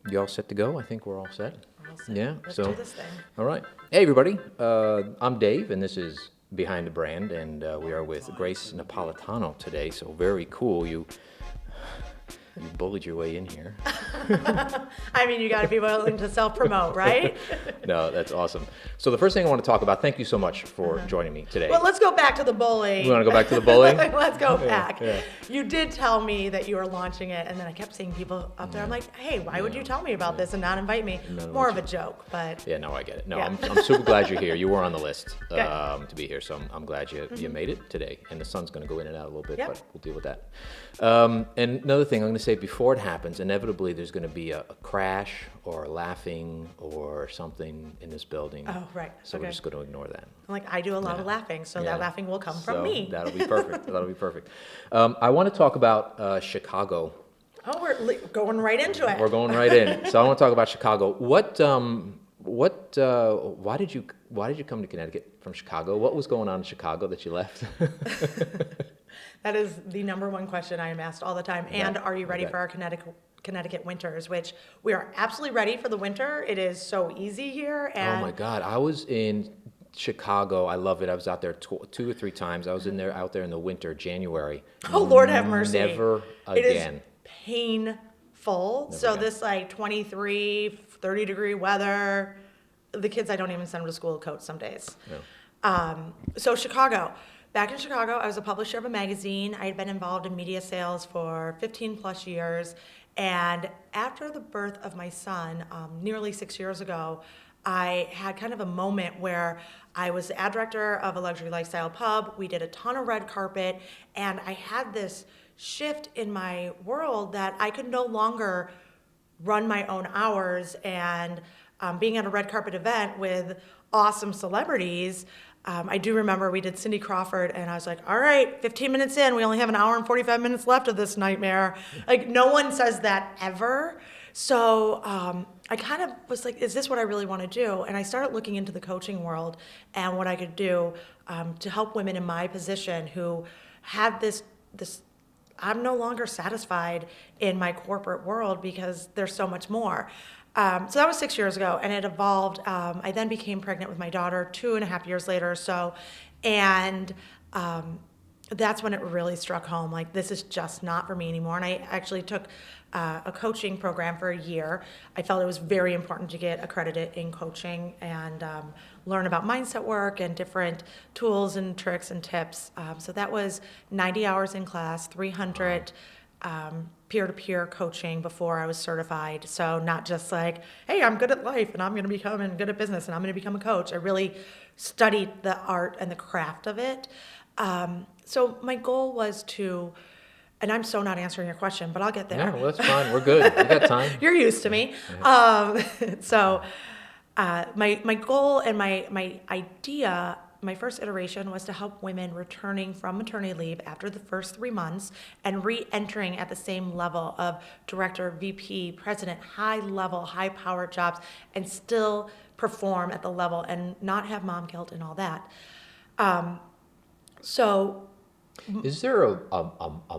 You all set to go? I think we're all set. We're all set. Yeah. Let's So, do this thing. all right. Hey, everybody. I'm Dave, and this is Behind the Brand, and we are with Grace Napolitano today. So very cool. You bullied your way in here. I mean, you got to be willing to self-promote, right? No, that's awesome. So the first thing I want to talk about, thank you so much for joining me today. Well, let's go back to the bullying. We want to go back to the bullying? Let's go back. yeah. You did tell me that you were launching it, and then I kept seeing people up there. I'm like, hey, why would you tell me about this and not invite me? More of a joke, but... Yeah, no, I get it. No, Yeah. I'm super glad you're here. You were on the list Good. to be here, so I'm glad you made it today. And the sun's going to go in and out a little bit, Yep. but we'll deal with that. And another thing I'm going to say before it happens, inevitably there's going to be a crash or laughing or something in this building. Oh, right. So Okay. we're just going to ignore that. I'm like, I do a lot of laughing, so that laughing will come from me. That'll be perfect. That'll be perfect. I want to talk about Chicago. Oh, we're going right into it. We're going right in. So I want to talk about Chicago. Why did you come to Connecticut from Chicago? What was going on in Chicago that you left? That is the number one question I am asked all the time. And are you ready Okay. for our Connecticut winters? Which we are absolutely ready for the winter. It is so easy here. And Oh my God, I was in Chicago. I love it. I was out there two or three times. I was out there in the winter, January. Oh, Lord have mercy. Never It is again. painful. So again. this like 23, 30 degree weather, the kids, I don't even send them to school with coats some days. No. So Chicago. Back in Chicago, I was a publisher of a magazine. I had been involved in media sales for 15 plus years. And after the birth of my son, nearly 6 years ago, I had kind of a moment where I was the ad director of a luxury lifestyle pub. We did a ton of red carpet, and I had this shift in my world that I could no longer run my own hours, and being at a red carpet event with awesome celebrities. I do remember we did Cindy Crawford, and I was like, all right, 15 minutes in, we only have an hour and 45 minutes left of this nightmare. Like, no one says that ever. So I kind of was like, is this what I really want to do? And I started looking into the coaching world and what I could do to help women in my position who had this I'm no longer satisfied in my corporate world because there's so much more. So that was 6 years ago, and it evolved. I then became pregnant with my daughter 2.5 years later or so, and that's when it really struck home. Like, this is just not for me anymore. And I actually took a coaching program for a year. I felt it was very important to get accredited in coaching and learn about mindset work and different tools and tricks and tips. So that was 90 hours in class, 300 peer-to-peer coaching before I was certified. So not just like, hey, I'm good at life and I'm going to become and good at business and I'm going to become a coach. I really studied the art and the craft of it. So my goal was to, and I'm so not answering your question, but I'll get there. Yeah, well, that's fine. We're good. We got time. You're used to me. So my goal and my idea, my first iteration was to help women returning from maternity leave after the first 3 months and re-entering at the same level of director, VP, president, high-level, high-powered jobs, and still perform at the level and not have mom guilt and all that. So Is there a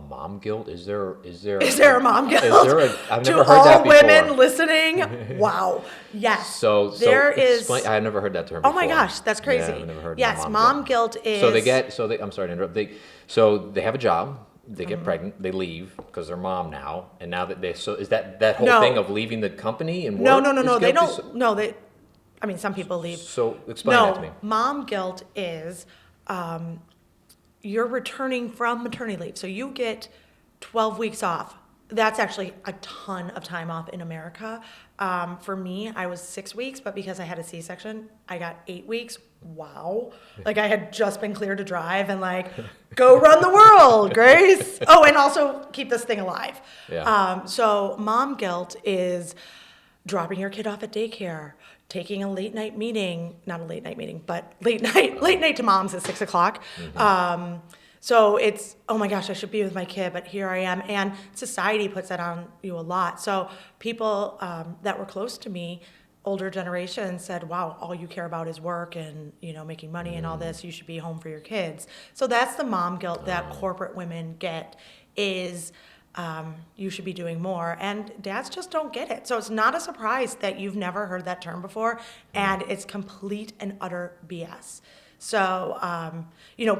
mom guilt? Is there is there a mom guilt? I've to never heard all that before. women listening, wow, yes. So there is. explain, I've never heard that term Oh before. my gosh, that's crazy. Yeah, I've never heard yes, mom mom guilt is. I'm sorry to interrupt. They have a job, they get pregnant, they leave because they're mom now, and now that so is that whole No. thing of leaving the company and work? No, is they guilty? don't. No, they. I mean, some people leave. So explain that to me. No, mom guilt is you're returning from maternity leave. So you get 12 weeks off. That's actually a ton of time off in America. For me, I was 6 weeks, but because I had a C-section, I got 8 weeks. Wow. Like, I had just been cleared to drive and like, go run the world, Grace. Oh, and also keep this thing alive. Yeah. So mom guilt is dropping your kid off at daycare, taking a late night meeting, not a late night meeting, but late night to moms at 6 o'clock. So it's, oh my gosh, I should be with my kid, but here I am. And society puts that on you a lot. So people that were close to me, older generation, said, wow, all you care about is work and, making money and all this. You should be home for your kids. So that's the mom guilt that corporate women get is you should be doing more. And dads just don't get it. So it's not a surprise that you've never heard that term before, and it's complete and utter BS. So,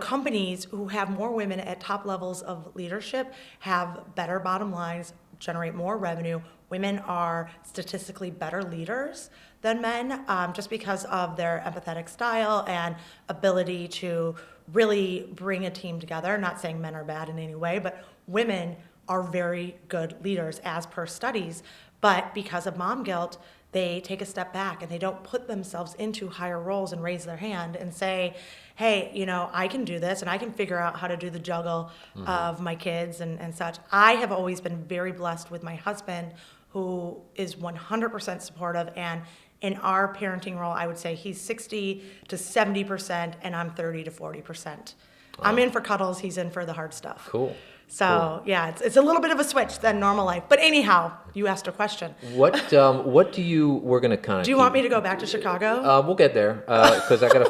companies who have more women at top levels of leadership have better bottom lines, generate more revenue. Women are statistically better leaders than men, just because of their empathetic style and ability to really bring a team together. Not saying men are bad in any way, but women are very good leaders as per studies. But because of mom guilt, they take a step back and they don't put themselves into higher roles and raise their hand and say, hey, I can do this and I can figure out how to do the juggle of my kids and such. I have always been very blessed with my husband, who is 100% supportive. And in our parenting role, I would say he's 60 to 70% and I'm 30 to 40%. I'm in for cuddles, he's in for the hard stuff. Cool. So yeah, it's a little bit of a switch than normal life. But anyhow, you asked a question. What do you? We're gonna kind of. Do you want me to go back to Chicago? We'll get there because I gotta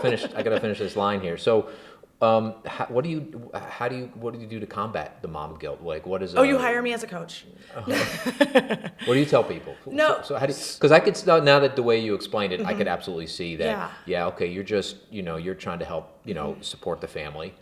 finish this line here. So, what do you do to combat the mom guilt? Like, what is? You hire me as a coach. What do you tell people? No. So how do? Because I could now that the way you explained it, I could absolutely see that. Yeah. Okay. You're just you're trying to help support the family.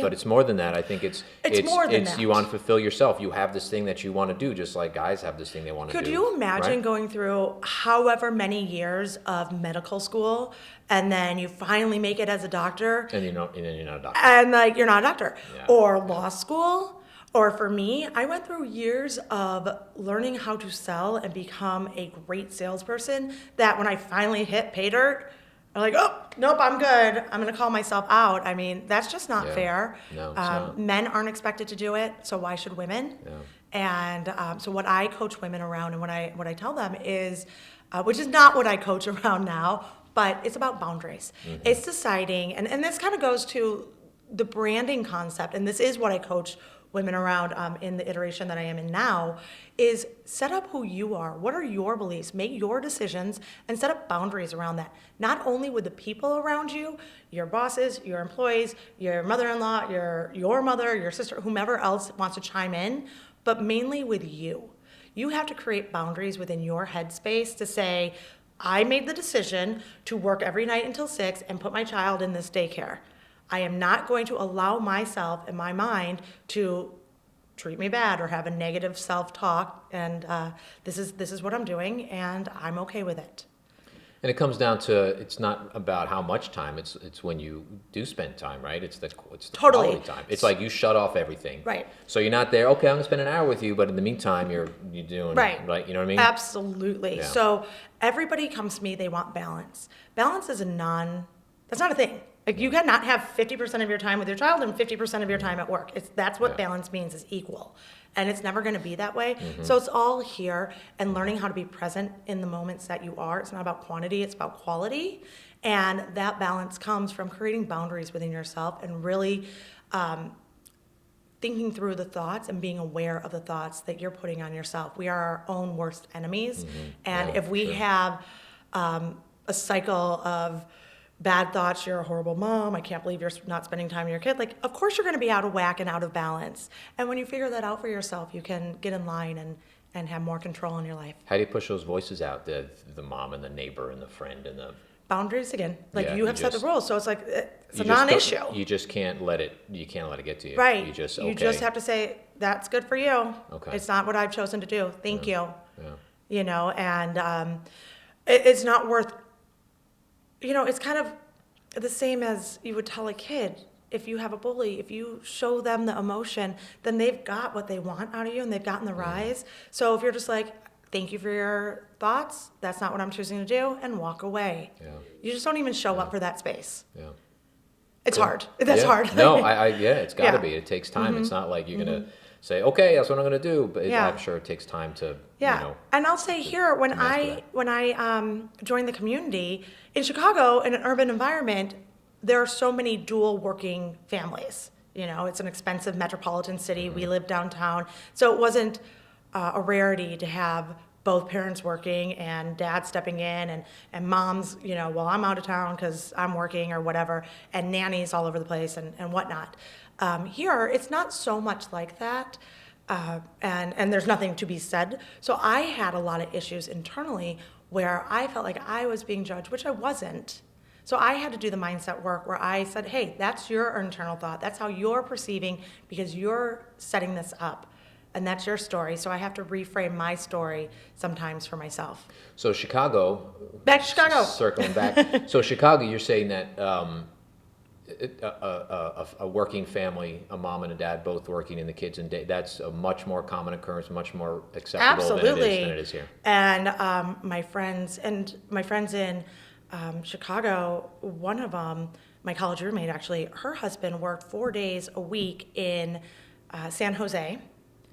But it's more than that. I think it's more than that. You want to fulfill yourself. You have this thing that you want to do, just like guys have this thing they want to do. Could you imagine going through however many years of medical school, and then you finally make it as a doctor, and then you're not a doctor, and you're not a doctor, or law school, or for me, I went through years of learning how to sell and become a great salesperson. That when I finally hit pay dirt, I'm like, oh, nope, I'm good. I'm going to call myself out. I mean, that's just not fair. No, it's not. Men aren't expected to do it, so why should women? Yeah. And so what I coach women around and what I tell them is, which is not what I coach around now, but it's about boundaries. It's deciding, and this kind of goes to the branding concept, and this is what I coach women around in the iteration that I am in now, is set up who you are. What are your beliefs? Make your decisions and set up boundaries around that. Not only with the people around you, your bosses, your employees, your mother-in-law, your mother, your sister, whomever else wants to chime in, but mainly with you. You have to create boundaries within your headspace to say, I made the decision to work every night until 6 and put my child in this daycare. I am not going to allow myself and my mind to treat me bad or have a negative self-talk, and this is what I'm doing, and I'm okay with it. And it comes down to, it's not about how much time, it's when you do spend time, right? It's the Totally. quality time. It's like you shut off everything. Right. So you're not there, okay, I'm gonna spend an hour with you, but in the meantime, you're doing, right, you know what I mean? Absolutely. Yeah. So everybody comes to me, they want balance. Balance is that's not a thing. Like, you cannot have 50% of your time with your child and 50% of your time at work. That's what balance means, is equal. And it's never going to be that way. So it's all here, and learning how to be present in the moments that you are. It's not about quantity, it's about quality. And that balance comes from creating boundaries within yourself and really thinking through the thoughts and being aware of the thoughts that you're putting on yourself. We are our own worst enemies. And if we have a cycle of bad thoughts, you're a horrible mom, I can't believe you're not spending time with your kid, like, of course you're going to be out of whack and out of balance. And when you figure that out for yourself, you can get in line and have more control in your life. How do you push those voices out, the mom and the neighbor and the friend and the... Boundaries again. Like, Yeah, you have you set the just- rules, so it's like, it's a you just don't- non-issue. You just can't let it get to you. Right. You just have to say, that's good for you. Okay. It's not what I've chosen to do. Thank you. Yeah. And it's not worth, it's kind of the same as you would tell a kid. If you have a bully, if you show them the emotion, then they've got what they want out of you and they've gotten the rise. So if you're just like, thank you for your thoughts, that's not what I'm choosing to do, and walk away. Yeah. You just don't even show up for that space. Yeah. It's hard. That's hard. No, it's got to Yeah. be. It takes time. It's not like you're going to say, okay, that's what I'm going to do. But Yeah. I'm sure it takes time to, And I'll say here, when master I joined the community in Chicago, in an urban environment, there are so many dual working families. It's an expensive metropolitan city. We live downtown, so it wasn't a rarity to have both parents working and dad stepping in and moms, well, I'm out of town because I'm working or whatever, and nannies all over the place and whatnot. Here, it's not so much like that. And there's nothing to be said. So I had a lot of issues internally where I felt like I was being judged, which I wasn't. So I had to do the mindset work where I said, hey, that's your internal thought. That's how you're perceiving because you're setting this up. And that's your story. So I have to reframe my story sometimes for myself. So Chicago. Back to Chicago. Circling back. So Chicago, you're saying that a working family, a mom and a dad both working, and the kids in day, that's a much more common occurrence, much more acceptable than it is here. And my friends in Chicago, one of them, my college roommate actually, her husband worked 4 days a week in San Jose.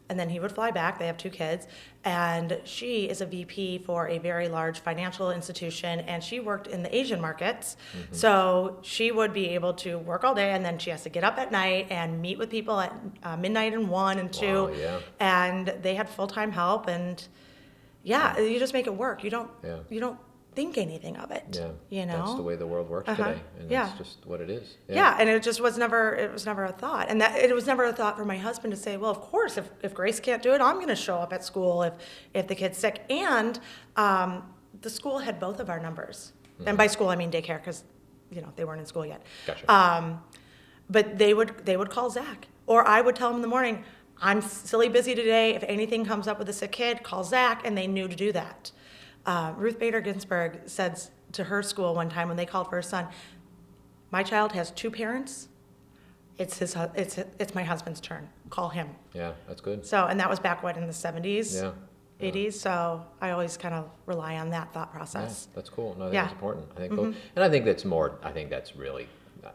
And then he would fly back. They have 2 kids. And she is a VP for a very large financial institution. And she worked in the Asian markets. Mm-hmm. So she would be able to work all day. And then she has to get up at night and meet with people at midnight and 1 and 2. Wow, yeah. And they had full-time help. And you just make it work. You don't think anything of it. Yeah. You know? That's the way the world works today. And that's just what it is. Yeah, and it was never a thought. And that it was never a thought for my husband to say, well, of course, if Grace can't do it, I'm going to show up at school if the kid's sick. And the school had both of our numbers. Mm-hmm. And by school, I mean daycare, because, they weren't in school yet. Gotcha. But they would call Zach. Or I would tell them in the morning, I'm silly busy today. If anything comes up with a sick kid, call Zach. And they knew to do that. Ruth Bader Ginsburg said to her school one time when they called for her son, my child has 2 parents. It's my husband's turn. Call him. Yeah, that's good. So, and that was back in the 70s, yeah. 80s. So I always kind of rely on that thought process. Yeah, that's cool. No, I think it's important. I think, mm-hmm. And I think that's more. I think that's really.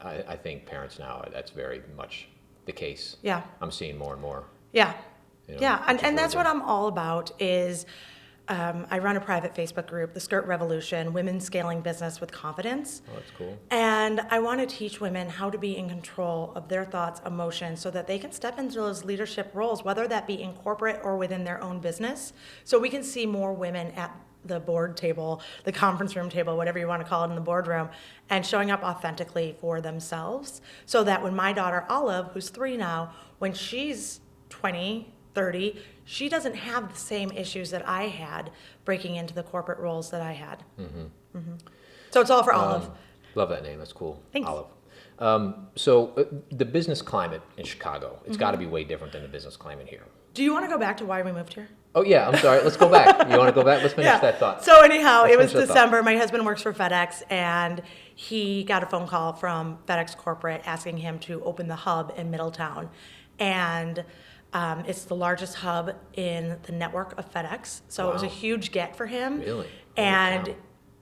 I think parents now. That's very much the case. Yeah. I'm seeing more and more. Yeah. And that's what I'm all about is. I run a private Facebook group, the Skirt Revolution, Women Scaling Business with Confidence. Oh, that's cool. And I want to teach women how to be in control of their thoughts, emotions, so that they can step into those leadership roles, whether that be in corporate or within their own business. So we can see more women at the board table, the conference room table, whatever you want to call it in the boardroom, and showing up authentically for themselves. So that when my daughter Olive, who's 3 now, when she's 20, 30, she doesn't have the same issues that I had breaking into the corporate roles that I had. Mm-hmm. Mm-hmm. So it's all for Olive. Love that name. That's cool. Thanks. Olive. So the business climate in Chicago, it's got to be way different than the business climate here. Do you want to go back to why we moved here? Oh, yeah. I'm sorry. Let's go back. You want to go back? Let's finish that thought. So anyhow, it was December. My husband works for FedEx, and he got a phone call from FedEx Corporate asking him to open the hub in Middletown. And it's the largest hub in the network of FedEx. So It was a huge get for him. Really? And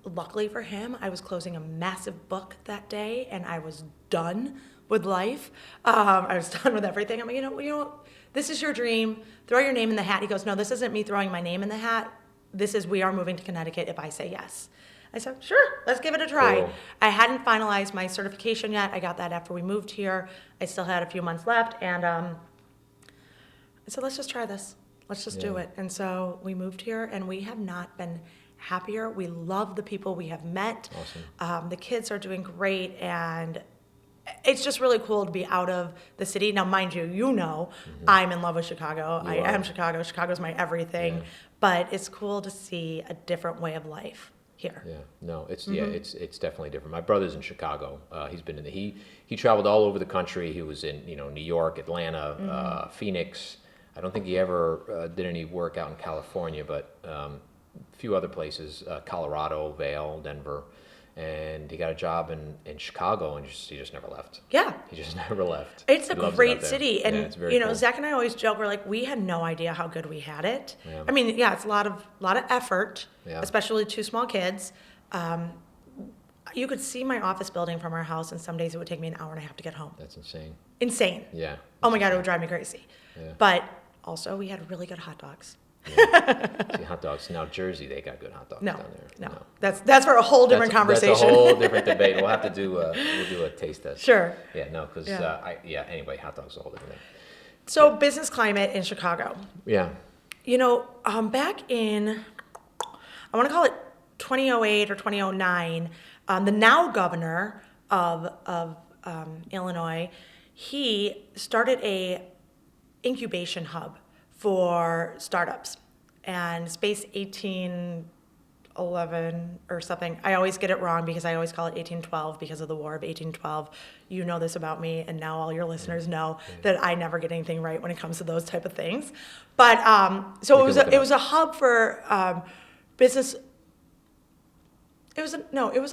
luckily for him, I was closing a massive book that day, and I was done with life. I was done with everything. I'm like, you know, this is your dream. Throw your name in the hat. He goes, no, this isn't me throwing my name in the hat. This is we are moving to Connecticut if I say yes. I said, sure, let's give it a try. Cool. I hadn't finalized my certification yet. I got that after we moved here. I still had a few months left, and I said, let's just try this. Let's just do it. And so we moved here, and we have not been happier. We love the people we have met. Awesome. The kids are doing great, and it's just really cool to be out of the city. Now, mind you, I'm in love with Chicago. I am Chicago. Chicago's my everything. Yeah. But it's cool to see a different way of life here. Yeah, no, it's it's definitely different. My brother's in Chicago. He's been in he traveled all over the country. He was in New York, Atlanta, Phoenix. I don't think he ever did any work out in California, but a few other places, Colorado, Vail, Denver. And he got a job in Chicago, and he just never left. Yeah. He just never left. It's a great city. And, it's very cool. Zach and I always joke, we're like, we had no idea how good we had it. Yeah. I mean, it's a lot of effort, yeah. especially 2 small kids. You could see my office building from our house, and some days it would take me an hour and a half to get home. That's insane. Insane. Yeah. Oh my God, it would drive me crazy. Yeah. But also, we had really good hot dogs. Yeah. See, hot dogs. Now, Jersey, they got good hot dogs down there. No. That's for a whole different conversation. That's a whole different debate. We'll have to do we'll do a taste test. Sure. Yeah, no, because anyway, hot dogs are a whole different thing. So, business climate in Chicago. Yeah. Back in, I want to call it 2008 or 2009, the now governor of Illinois, he started a incubation hub for startups. And Space 1811 or something. I always get it wrong because I always call it 1812 because of the War of 1812. You know this about me, and now all your listeners know that I never get anything right when it comes to those type of things. But so it was a hub for business. It was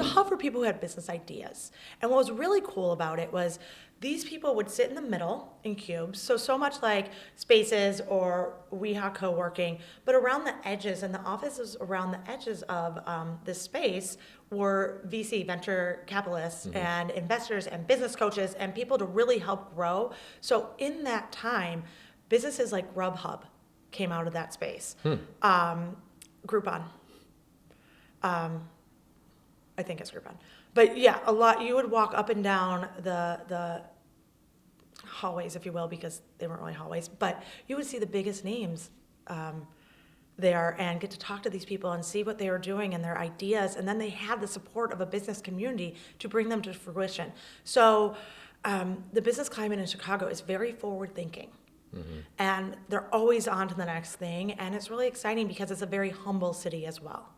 a hub for people who had business ideas. And what was really cool about it was these people would sit in the middle in cubes, so much like Spaces or WeHa co-working, but around the edges, and the offices around the edges of this space were VC, venture capitalists, and investors and business coaches and people to really help grow. So in that time, businesses like Grubhub came out of that space. Groupon. I think it's Groupon. But yeah, a lot. You would walk up and down the hallways, if you will, because they weren't really hallways, but you would see the biggest names there and get to talk to these people and see what they were doing and their ideas. And then they had the support of a business community to bring them to fruition. So the business climate in Chicago is very forward thinking. And they're always on to the next thing. And it's really exciting because it's a very humble city as well.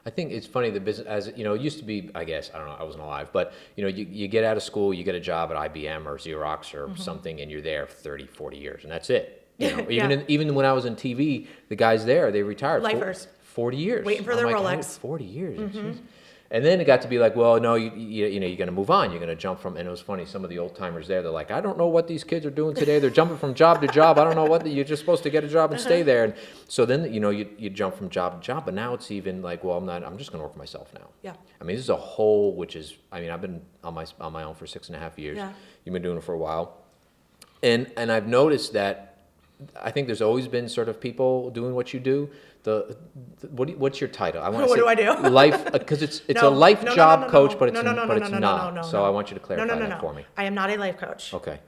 I think it's funny, the business, as you know, it used to be, I guess, I don't know, I wasn't alive, but you know, you get out of school, you get a job at IBM or Xerox or something, and you're there for 30, 40 years, and that's it. You know, even when I was in TV, the guys there, they retired. Lifers. 40 years. Waiting for their Rolex. 40 years. Jeez. And then it got to be like, well, no, you know, you're going to move on. You're going to jump from, and it was funny, some of the old timers there, they're like, I don't know what these kids are doing today. They're jumping from job to job. I don't know what, you're just supposed to get a job and stay there. And so then, you know, you jump from job to job, but now it's even like, well, I'm just going to work for myself now. Yeah. I mean, this is a whole, which is, I mean, I've been on my own for 6.5 years. Yeah. You've been doing it for a while. And I've noticed that I think there's always been sort of people doing what you do. What's your title? What do I do? Life, because it's a life job coach, but it's not. So I want you to clarify that for me. I am not a life coach. Okay.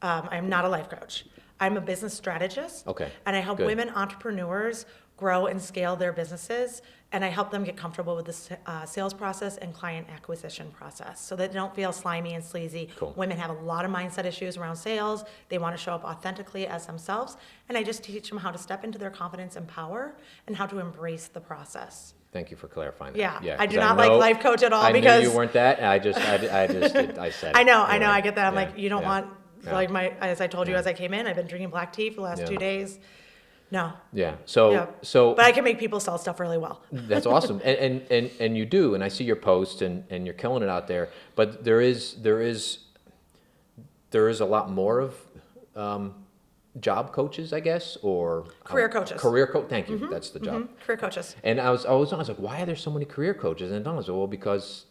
I am not a life coach. I'm a business strategist. Okay. And I help women entrepreneurs grow and scale their businesses, and I help them get comfortable with the sales process and client acquisition process so that they don't feel slimy and sleazy. Cool. Women have a lot of mindset issues around sales. They want to show up authentically as themselves, and I just teach them how to step into their confidence and power and how to embrace the process. Thank you for clarifying that. Yeah, I do not like life coach at all because I knew you weren't that. I said. I know. I get that. I'm like, you don't want Yeah. like as I told you as I came in, I've been drinking black tea for the last 2 days. No. Yeah. So. But I can make people sell stuff really well. That's awesome, and you do, and I see your posts, and you're killing it out there. But there is a lot more of job coaches, I guess, or career coaches. Career coach. Thank you. That's the job. Career coaches. And I was like, why are there so many career coaches? And I was like, well, because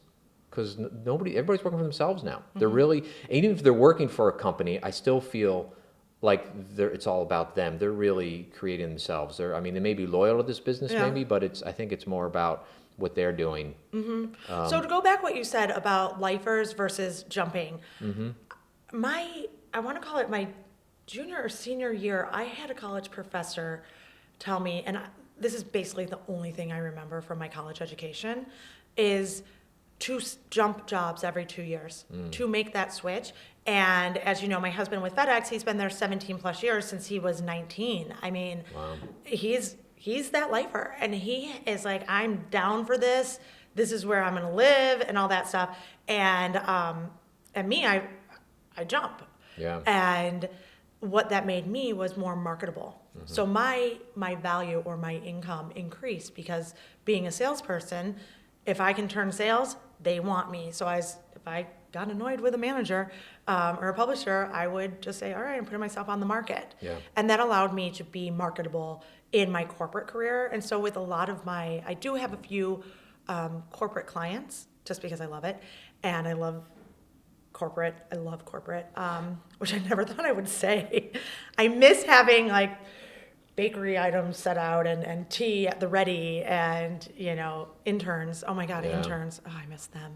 everybody's working for themselves now. They're really, even if they're working for a company, I still feel like it's all about them. They're really creating themselves. They may be loyal to this business, maybe, but I think it's more about what they're doing. So to go back what you said about lifers versus jumping, I want to call it my junior or senior year, I had a college professor tell me, and this is basically the only thing I remember from my college education, is to jump jobs every 2 years, to make that switch. And as you know, my husband with FedEx, he's been there 17 plus years since he was 19. I mean, wow. He's that lifer, and he is like, I'm down for this. This is where I'm going to live and all that stuff. And me, I jump. Yeah. And what that made me was more marketable. So my value or my income increased because being a salesperson, if I can turn sales, they want me. So if I got annoyed with a manager or a publisher, I would just say, all right, I'm putting myself on the market. Yeah. And that allowed me to be marketable in my corporate career. And so with a lot of I do have a few corporate clients just because I love it. And I love corporate, which I never thought I would say. I miss having like bakery items set out and tea at the ready and, interns. Oh my God, interns. Oh, I miss them.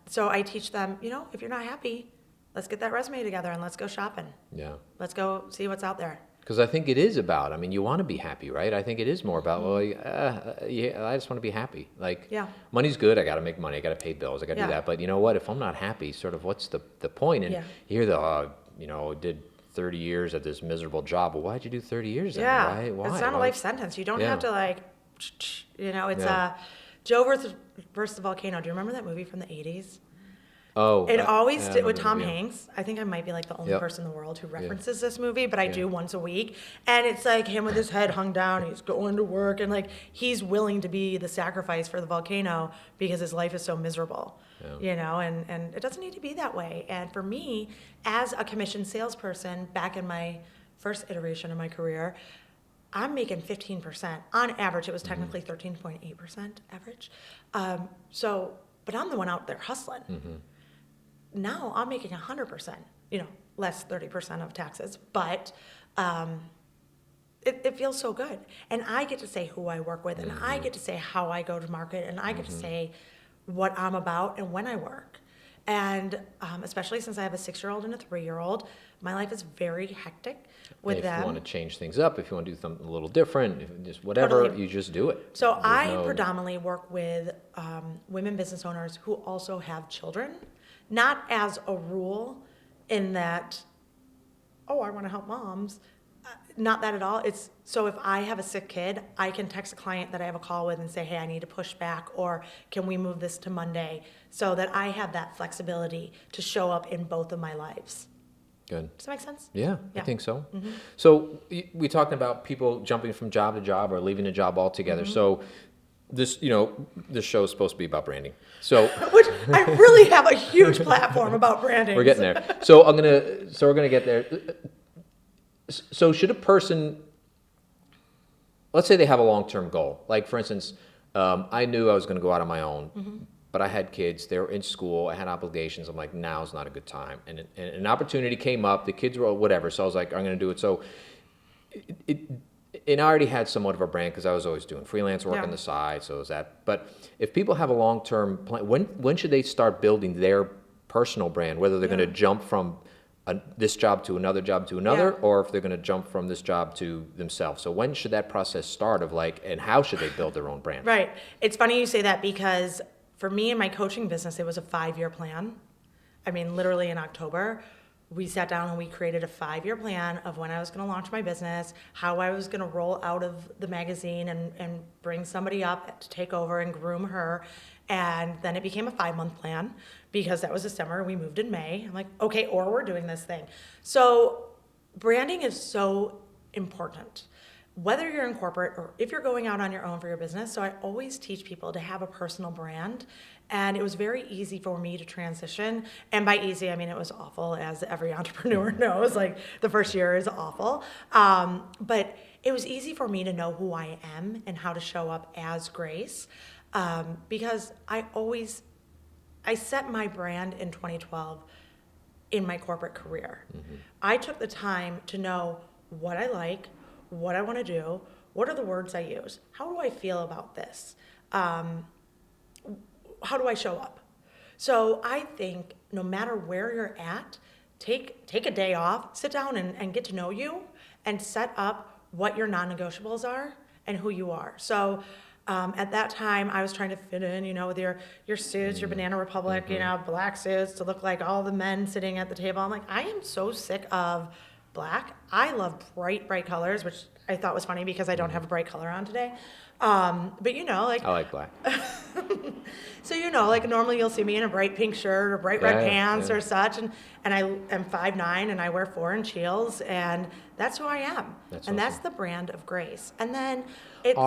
So I teach them, if you're not happy, let's get that resume together and let's go shopping. Yeah. Let's go see what's out there. Because I think it is about, you want to be happy, right? I think it is more about, I just want to be happy. Money's good. I got to make money. I got to pay bills. I got to do that. But you know what? If I'm not happy, sort of what's the point? And you hear did 30 years at this miserable job. Well, why'd you do 30 years then? Yeah, Why? it's not a Why? life sentence. You don't Yeah. have to like, it's Yeah. Joe versus the volcano. Do you remember that movie from the 80s? Oh, It always I did with remember, Tom yeah. Hanks. I think I might be like the only Yep. person in the world who references this movie, but I do Yeah. once a week. And it's like him with his head hung down. He's going to work and like he's willing to be the sacrifice for the volcano because his life is so miserable. Yeah. And it doesn't need to be that way. And for me, as a commission salesperson back in my first iteration of my career, I'm making 15%. On average, it was technically 13.8% average. But I'm the one out there hustling. Now I'm making 100%, less 30% of taxes, but it feels so good. And I get to say who I work with, and I get to say how I go to market, and I get to say what I'm about and when I work. And especially since I have a 6-year-old and a 3-year-old, my life is very hectic with If them. you want to change things up, if you want to do something a little different, just whatever, Totally. you just do it. So There's I no- predominantly work with women business owners who also have children, not as a rule in that, oh, I want to help moms. Not that at all. It's so if I have a sick kid, I can text a client that I have a call with and say, hey, I need to push back, or can we move this to Monday, so that I have that flexibility to show up in both of my lives. Good. Does that make sense? Yeah, I Yeah. think so. So we talked about people jumping from job to job or leaving a job altogether. So this show is supposed to be about branding. So Which I really have a huge platform about branding. we're getting there. So we're gonna get there. So should a person, let's say they have a long-term goal, like for instance, I knew I was going to go out on my own, but I had kids, they were in school, I had obligations. I'm like, now's not a good time. And an opportunity came up, the kids were whatever, so I was like, I'm going to do it. So and I already had somewhat of a brand because I was always doing freelance work Yeah. on the side, so it was that. But if people have a long-term plan, when should they start building their personal brand, whether they're going to jump from this job to another job to another, Yeah. or if they're going to jump from this job to themselves. So when should that process start of and how should they build their own brand? Right. It's funny you say that because for me in my coaching business, it was a 5-year plan. I mean, literally in October, we sat down and we created a 5-year plan of when I was going to launch my business, how I was going to roll out of the magazine and bring somebody up to take over and groom her. And then it became a 5-month plan because that was December. We moved in May. I'm like, okay, or we're doing this thing. So branding is so important, whether you're in corporate or if you're going out on your own for your business. So I always teach people to have a personal brand. And it was very easy for me to transition. And by easy, I mean, it was awful, as every entrepreneur knows. Like the first year is awful. But it was easy for me to know who I am and how to show up as Grace. Because I set my brand in 2012 in my corporate career. I took the time to know what I like, what I want to do, what are the words I use, how do I feel about this, how do I show up? So I think no matter where you're at, take a day off, sit down and get to know you and set up what your non-negotiables are and who you are. So at that time, I was trying to fit in, with your suits, your Banana Republic, black suits to look like all the men sitting at the table. I'm like, I am so sick of black. I love bright, bright colors, which I thought was funny because I don't have a bright color on today. But I like black. so normally you'll see me in a bright pink shirt or bright red pants or such, and I am 5'9" and I wear 4-inch heels, and that's who I am. That's and that's awesome. the brand of Grace. And then it's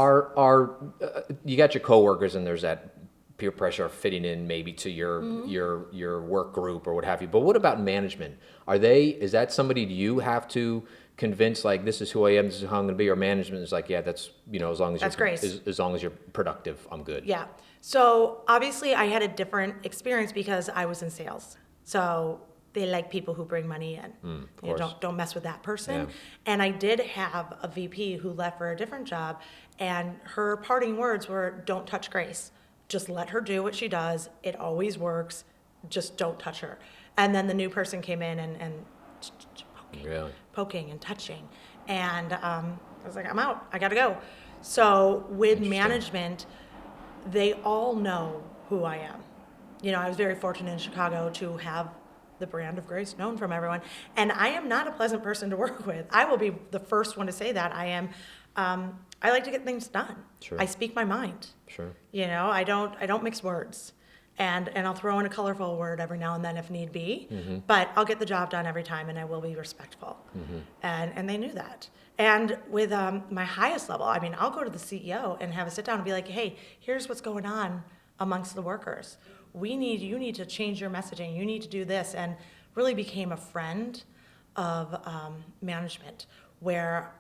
You got your coworkers and there's that peer pressure of fitting in maybe to your work group or what have you. But what about management? Is that somebody you have to convince, like, this is who I am, this is how I'm going to be, or management is like, yeah, that's, as long as That's Grace. as long as you're productive, I'm good. Yeah. So obviously I had a different experience because I was in sales. So they like people who bring money in. Of course. Don't mess with that person. Yeah. And I did have a VP who left for a different job, and her parting words were, don't touch Grace. Just let her do what she does. It always works. Just don't touch her. And then the new person came in and poking and touching. And I was like, I'm out. I got to go. So with management, they all know who I am. I was very fortunate in Chicago to have the brand of Grace known from everyone. And I am not a pleasant person to work with. I will be the first one to say that. I like to get things done. Sure. I speak my mind. Sure. I don't mix words. And I'll throw in a colorful word every now and then if need be, but I'll get the job done every time, and I will be respectful. And they knew that. And with my highest level, I mean, I'll go to the CEO and have a sit down and be like, hey, here's what's going on amongst the workers. You need to change your messaging. You need to do this. And really became a friend of management, where,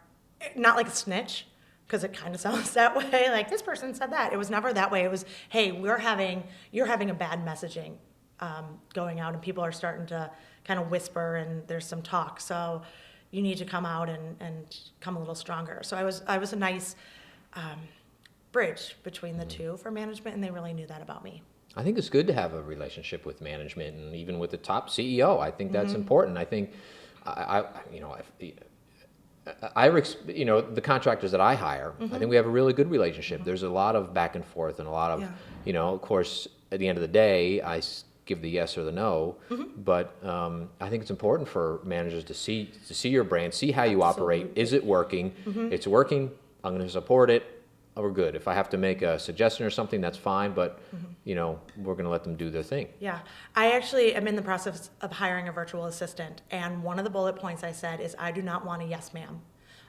not like a snitch, because it kind of sounds that way, like this person said that. It was never that way. It was, hey, you're having a bad messaging going out, and people are starting to kind of whisper, and there's some talk. So you need to come out and come a little stronger. So I was a nice bridge between the two for management, and they really knew that about me. I think it's good to have a relationship with management, and even with the top CEO. I think that's important. I think, the contractors that I hire, I think we have a really good relationship. There's a lot of back and forth, and a lot of, of course, at the end of the day, I give the yes or the no. But I think it's important for managers to see your brand, see how you operate. Is it working? It's working. I'm going to support it. We're good. If I have to make a suggestion or something, that's fine. But we're going to let them do their thing. Yeah, I actually am in the process of hiring a virtual assistant, and one of the bullet points I said is, I do not want a yes ma'am.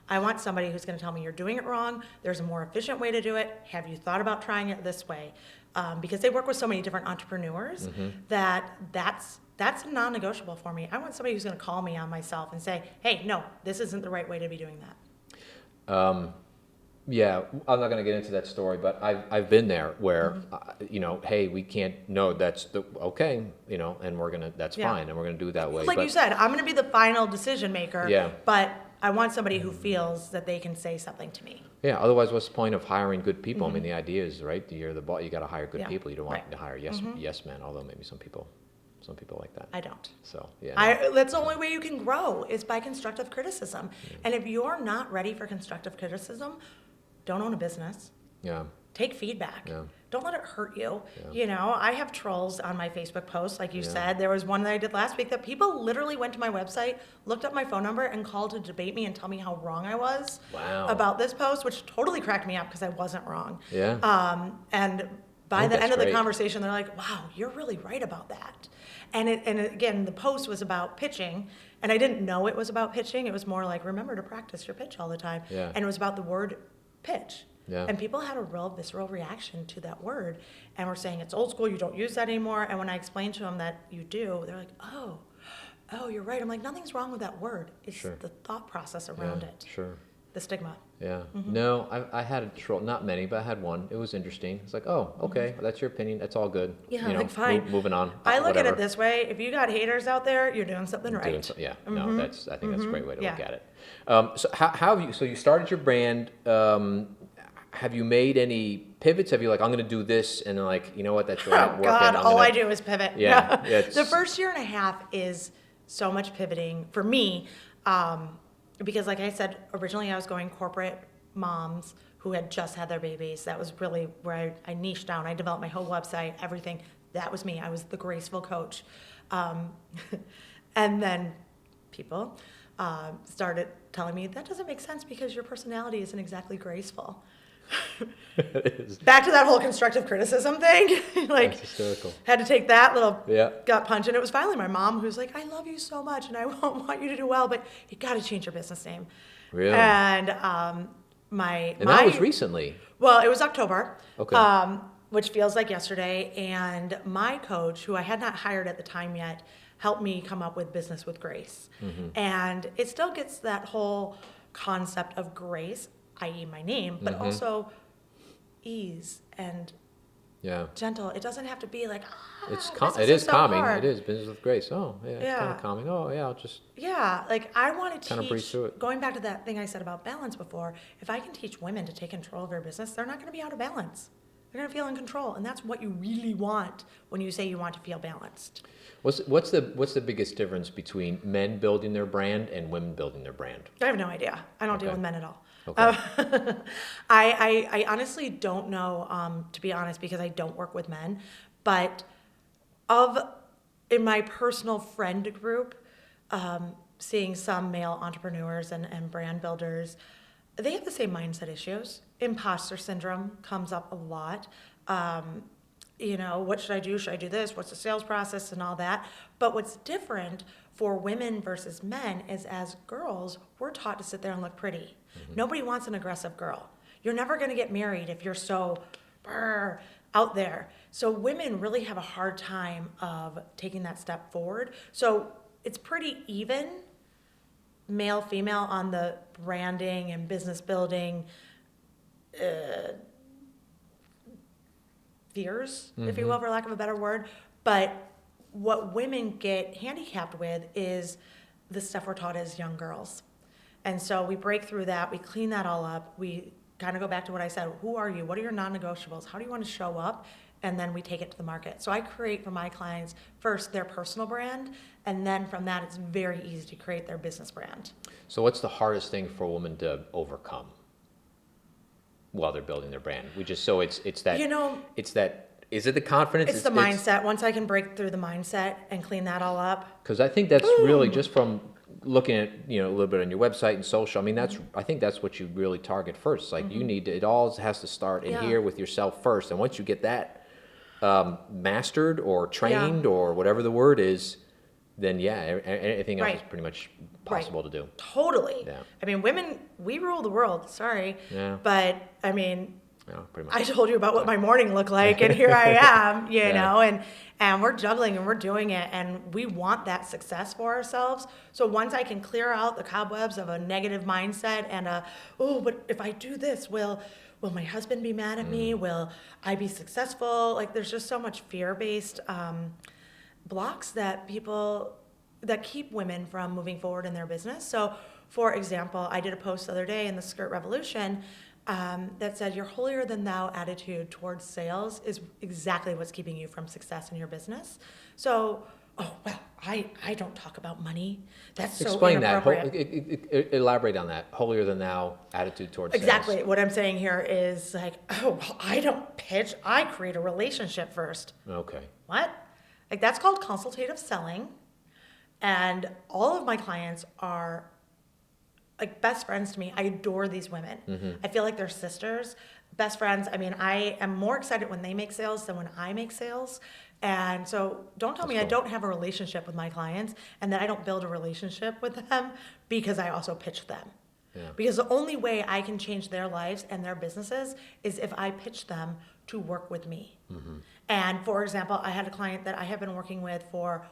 I want somebody who's going to tell me you're doing it wrong. There's a more efficient way to do it. Have you thought about trying it this way? Because they work with so many different entrepreneurs that's a non-negotiable for me. I want somebody who's going to call me on myself and say, hey, no, this isn't the right way to be doing that. Yeah, I'm not going to get into that story, but I've been there where, hey, we can't. No, that's okay, and that's fine, and we're going to do it that way. Like you said, I'm going to be the final decision maker. Yeah. But I want somebody who feels that they can say something to me. Yeah. Otherwise, what's the point of hiring good people? I mean, the idea is, right, you're the boss. You got to hire good people. You don't want to hire yes men. Although maybe some people like that. I don't. So yeah. That's the only way you can grow is by constructive criticism. And if you're not ready for constructive criticism, don't own a business. Yeah. Take feedback. Yeah. Don't let it hurt you. Yeah. I have trolls on my Facebook posts, like you said. There was one that I did last week that people literally went to my website, looked up my phone number, and called to debate me and tell me how wrong I was about this post, which totally cracked me up because I wasn't wrong. Yeah. And by the end of the conversation, they're like, wow, you're really right about that. And again, the post was about pitching, and I didn't know it was about pitching. It was more like, remember to practice your pitch all the time. Yeah. And it was about the word pitch. Yeah. And people had a real visceral reaction to that word, and were saying it's old school, you don't use that anymore. And when I explained to them that you do, they're like, oh, you're right. I'm like, nothing's wrong with that word. It's the thought process around it. Sure. The stigma. Yeah. No, I had a troll, not many, but I had one. It was interesting. It's like, oh, okay, well, that's your opinion. That's all good. Yeah, like fine. Moving on. I look whatever. at it this way: if you got haters out there, you're doing something right. No, I think that's a great way to look at it. So how have you? So you started your brand. Have you made any pivots? Have you I'm going to do this, and then you know what, that's not working. God, all I do is pivot. Yeah. The first year and a half is so much pivoting for me, because like I said, originally I was going corporate moms who had just had their babies. That was really where I niched down. I developed my whole website, everything. That was me. I was the graceful coach. And then people started telling me, that doesn't make sense because your personality isn't exactly graceful. Back to that whole constructive criticism thing. That's hysterical. Had to take that little gut punch, and it was finally my mom who's like, I love you so much and I want you to do well, but you got to change your business name. Really? And that was recently. Well, it was October. Okay. Which feels like yesterday. And my coach, who I had not hired at the time yet, helped me come up with Business with Grace. And it still gets that whole concept of grace, i.e. my name, but also ease and gentle. It doesn't have to be like, it is so calming. hard. It is Business with Grace. Oh, yeah, it's kind of calming. Oh, yeah, I'll just... Yeah, I want to kind of breeze through it. Going back to that thing I said about balance before, if I can teach women to take control of their business, they're not going to be out of balance. They're going to feel in control, and that's what you really want when you say you want to feel balanced. What's the biggest difference between men building their brand and women building their brand? I have no idea. I don't deal with men at all. Okay. I honestly don't know, to be honest, because I don't work with men. But of in my personal friend group, seeing some male entrepreneurs and brand builders, they have the same mindset issues. Imposter syndrome comes up a lot. What should I do? Should I do this? What's the sales process and all that? But what's different for women versus men is as girls, we're taught to sit there and look pretty. Nobody wants an aggressive girl. You're never going to get married if you're so out there. So women really have a hard time of taking that step forward. So it's pretty even, male, female, on the branding and business building fears, if you will, for lack of a better word. But what women get handicapped with is the stuff we're taught as young girls. And so we break through that, we clean that all up, we kind of go back to what I said, who are you? What are your non-negotiables? How do you want to show up? And then we take it to the market. So I create for my clients first their personal brand, and then from that it's very easy to create their business brand. So what's the hardest thing for a woman to overcome while they're building their brand? Is it the confidence? It's the mindset. Once I can break through the mindset and clean that all up. Because I think that's really just from looking at a little bit on your website and social. I mean, I think that's what you really target first. Like you need to, it all has to start in here with yourself first. And once you get that mastered or trained or whatever the word is, then anything else is pretty much possible to do. Totally. Yeah. I mean, women, we rule the world. Sorry. Yeah. But I mean, pretty much. I told you about what my morning looked like, and here I am, you know, and we're juggling and we're doing it, and we want that success for ourselves. So once I can clear out the cobwebs of a negative mindset and but if I do this, will my husband be mad at me? Will I be successful? Like, there's just so much fear-based blocks that keep women from moving forward in their business. So, for example, I did a post the other day in the Skirt Revolution that said your holier than thou attitude towards sales is exactly what's keeping you from success in your business. So, I don't talk about money. That's so Explain inappropriate. that. Elaborate on that. Holier than thou attitude towards sales. Exactly. What I'm saying here is like, I don't pitch. I create a relationship first. Okay. What? Like, that's called consultative selling. And all of my clients are like best friends to me. I adore these women. I feel like they're sisters, best friends. I mean, I am more excited when they make sales than when I make sales. And so don't tell me I don't have a relationship with my clients and that I don't build a relationship with them because I also pitch them. Yeah. Because the only way I can change their lives and their businesses is if I pitch them to work with me. And for example, I had a client that I have been working with for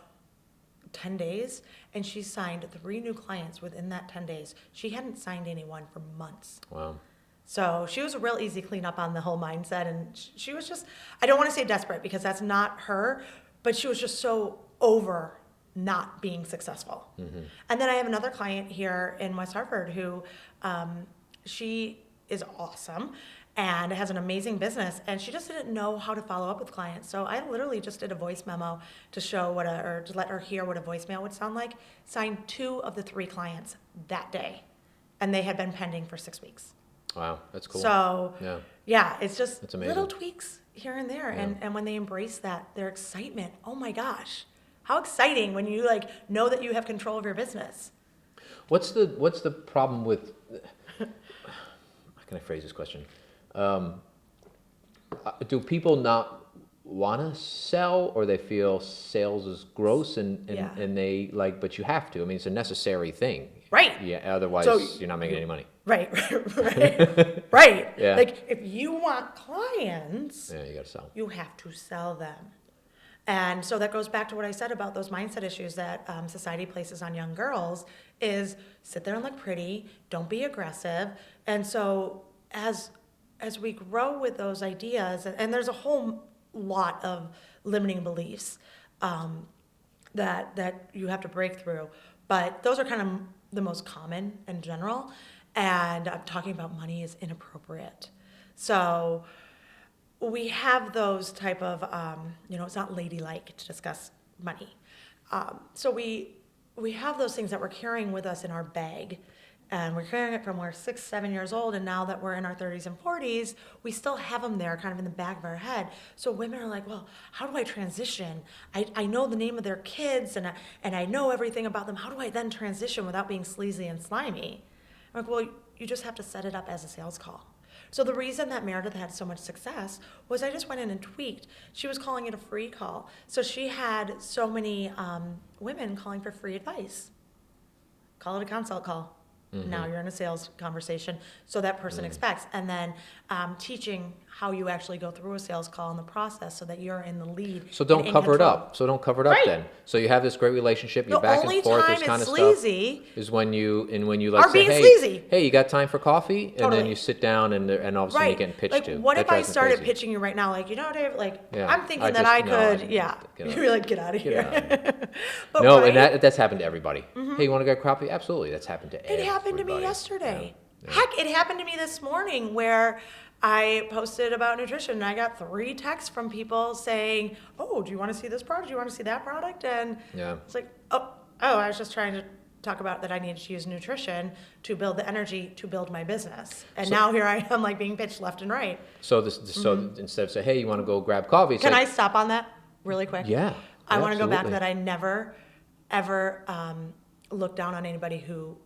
10 days, and she signed 3 new clients within that 10 days. She hadn't signed anyone for months. Wow. So she was a real easy cleanup on the whole mindset, and she was just, I don't want to say desperate because that's not her, but she was just so over not being successful. And then I have another client here in West Hartford who, she is awesome and has an amazing business, and she just didn't know how to follow up with clients. So I literally just did a voice memo to show or to let her hear what a voicemail would sound like. Signed 2 of the 3 clients that day, and they had been pending for 6 weeks. Wow, that's cool. So it's just little tweaks here and there, and when they embrace that, their excitement. Oh my gosh, how exciting when you know that you have control of your business. What's the problem with? How can I phrase this question? Do people not want to sell, or they feel sales is gross and they but you have to. I mean, it's a necessary thing. Right. Yeah. Otherwise, you're not making any money. Right. Right. Yeah. Like, if you want clients, you got to sell. You have to sell them. And so that goes back to what I said about those mindset issues that society places on young girls is sit there and look pretty, don't be aggressive. And so as we grow with those ideas, and there's a whole lot of limiting beliefs that you have to break through, but those are kind of the most common in general. And talking about money is inappropriate. So we have those type of, it's not ladylike to discuss money. So we have those things that we're carrying with us in our bag And we're carrying it from we're 6, 7 years old, and now that we're in our 30s and 40s, we still have them there kind of in the back of our head. So women are like, well, how do I transition? I know the name of their kids, and I know everything about them. How do I then transition without being sleazy and slimy? I'm like, well, you just have to set it up as a sales call. So the reason that Meredith had so much success was I just went in and tweaked. She was calling it a free call. So she had so many women calling for free advice. Call it a consult call. Now you're in a sales conversation, so that person expects. And then teaching how you actually go through a sales call in the process so that you're in the lead. So don't cover it control. up. So don't cover it up Right. then. So you have this great relationship. You're The back only and forth. This time kind it's of sleazy stuff is when you like are say, being hey, sleazy. hey, you got time for coffee? And then Totally. you sit down and all of a sudden you're getting pitched like, to. what That if I drives me started crazy. pitching you right now? Like, Dave, like, Yeah. I'm thinking I that just- I no, could, get out. You're like, get out of here. But No, right, and that's happened to everybody. Hey, you want to get coffee? Absolutely. That's happened to everybody. it happened to me yesterday. Yeah. Heck, it happened to me this morning where I posted about nutrition and I got 3 texts from people saying, oh, do you want to see this product? Do you want to see that product? And Yeah. it's like, oh, I was just trying to talk about that I needed to use nutrition to build the energy to build my business. And now here I am like being pitched left and right. So so instead of say, hey, you want to go grab coffee? Can I stop on that really quick? Yeah. I want to go back absolutely. that I never, ever look down on anybody who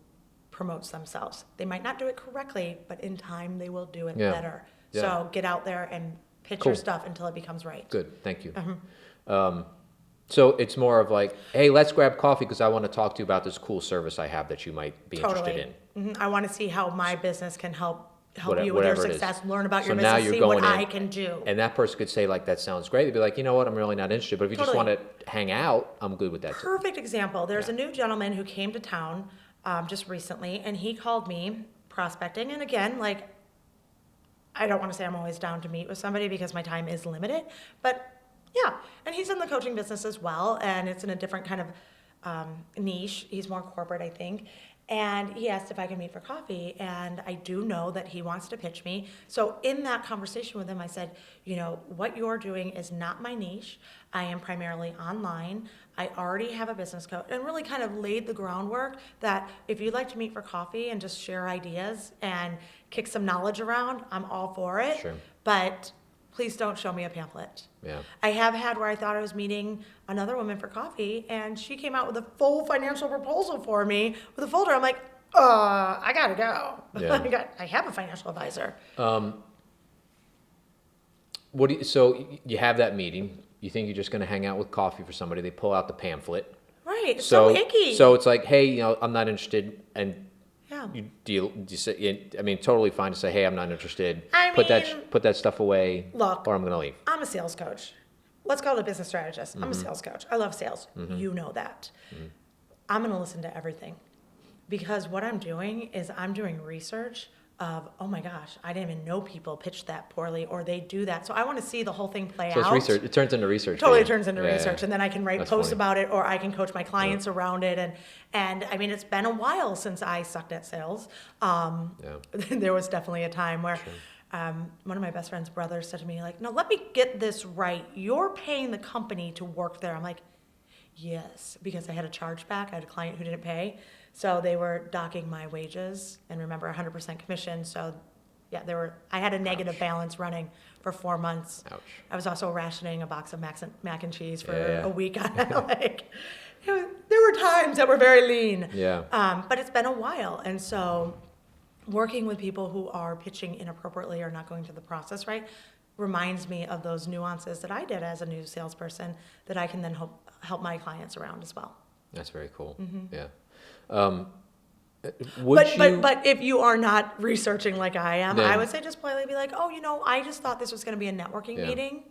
promotes themselves. They might not do it correctly, but in time they will do it Yeah. better. Yeah. So get out there and pitch Cool. your stuff until it becomes right. Good. Thank you. Uh-huh. So it's more of like, hey, let's grab coffee because I want to talk to you about this cool service I have that you might be interested in. I want to see how my business can help Whatever- you with your whatever it is. success, learn about So your now business, you're see what going in, I can do. And that person could say, like, that sounds great. They'd be like, you know what, I'm really not interested. But if you just Totally. want to hang out, I'm good with that too. Perfect example. There's a new gentleman who came to town just recently, and he called me prospecting. And again, like, I don't want to say I'm always down to meet with somebody because my time is limited, but yeah. And he's in the coaching business as well, and it's in a different kind of niche. He's more corporate, I think. And he asked if I could meet for coffee, and I do know that he wants to pitch me. So in that conversation with him, I said, what you're doing is not my niche. I am primarily online. I already have a business coach, and really kind of laid the groundwork that if you'd like to meet for coffee and just share ideas and kick some knowledge around, I'm all for it. Sure. But please don't show me a pamphlet. Yeah. I have had where I thought I was meeting another woman for coffee, and she came out with a full financial proposal for me with a folder. I'm like, I gotta go. Yeah. I have a financial advisor. So you have that meeting. You think you're just going to hang out with coffee for somebody. They pull out the pamphlet. Right. It's so icky. So it's like, hey, I'm not interested. And yeah. you say, I mean, totally fine to say, hey, I'm not interested. I put mean, that stuff away. Look, or I'm going to leave. I'm a sales coach. Let's call it a business strategist. I'm a sales coach. I love sales. You know that. I'm going to listen to everything because what I'm doing is I'm doing research of, oh my gosh, I didn't even know people pitch that poorly or they do that. So I want to see the whole thing play So out. it's research. It turns into research. Totally yeah. turns into Yeah, research. yeah. And then I can write That's posts funny. about it or I can coach my clients around it. And I mean, it's been a while since I sucked at sales. There was definitely a time where one of my best friend's brothers said to me, like, no, let me get this right. You're paying the company to work there. I'm like, yes, because I had a chargeback. I had a client who didn't pay. So they were docking my wages and remember 100% commission. So yeah, I had a negative balance running for 4 months. Ouch. I was also rationing a box of mac and cheese for Yeah. a week. Like, there were times that were very lean. Yeah. But it's been a while. And so working with people who are pitching inappropriately or not going through the process right reminds me of those nuances that I did as a new salesperson that I can then help my clients around as well. That's very cool. Mm-hmm. Yeah. But if you are not researching like I am, Then- I would say just politely be like, I just thought this was going to be a networking Yeah. meeting,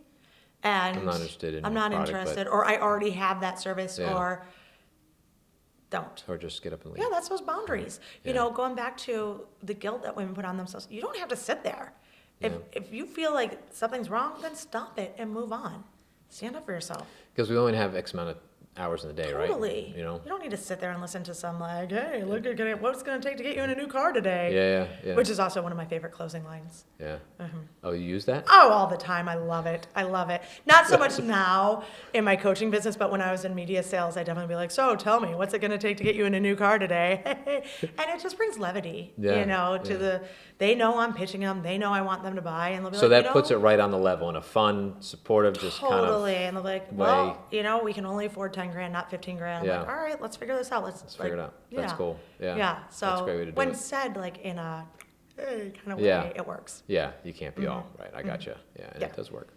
and I'm not interested in I'm your not product, interested, but- or I already have that service, Yeah. or don't. Or just get up and leave. Yeah, that's those boundaries. You Yeah. know, going back to the guilt that women put on themselves, you don't have to sit there. If you feel like something's wrong, then stop it and move on. Stand up for yourself. Because we only have X amount of, hours in the day, Totally. right? You know? You don't need to sit there and listen to some like, hey, look at what's going to take to get you in a new car today. Yeah. Which is also one of my favorite closing lines. Yeah. Oh, you use that? Oh, all the time. I love it. Not so much now in my coaching business, but when I was in media sales, I'd definitely be like, so tell me, what's it going to take to get you in a new car today? And it just brings levity, they know I'm pitching them. They know I want them to buy. And they'll be So like, that puts it right on the level in a fun, supportive, just totally. kind And they're like, way. well, we can only afford 10 grand, not 15 grand. I'm Yeah. like, all right, let's figure this out. Let's figure it out. That's cool. Yeah. Yeah. So That's a great way to do when it. said like in a hey kind of way, Yeah. it works. Yeah, you can't be all right. I gotcha. Yeah, and Yeah. it does work.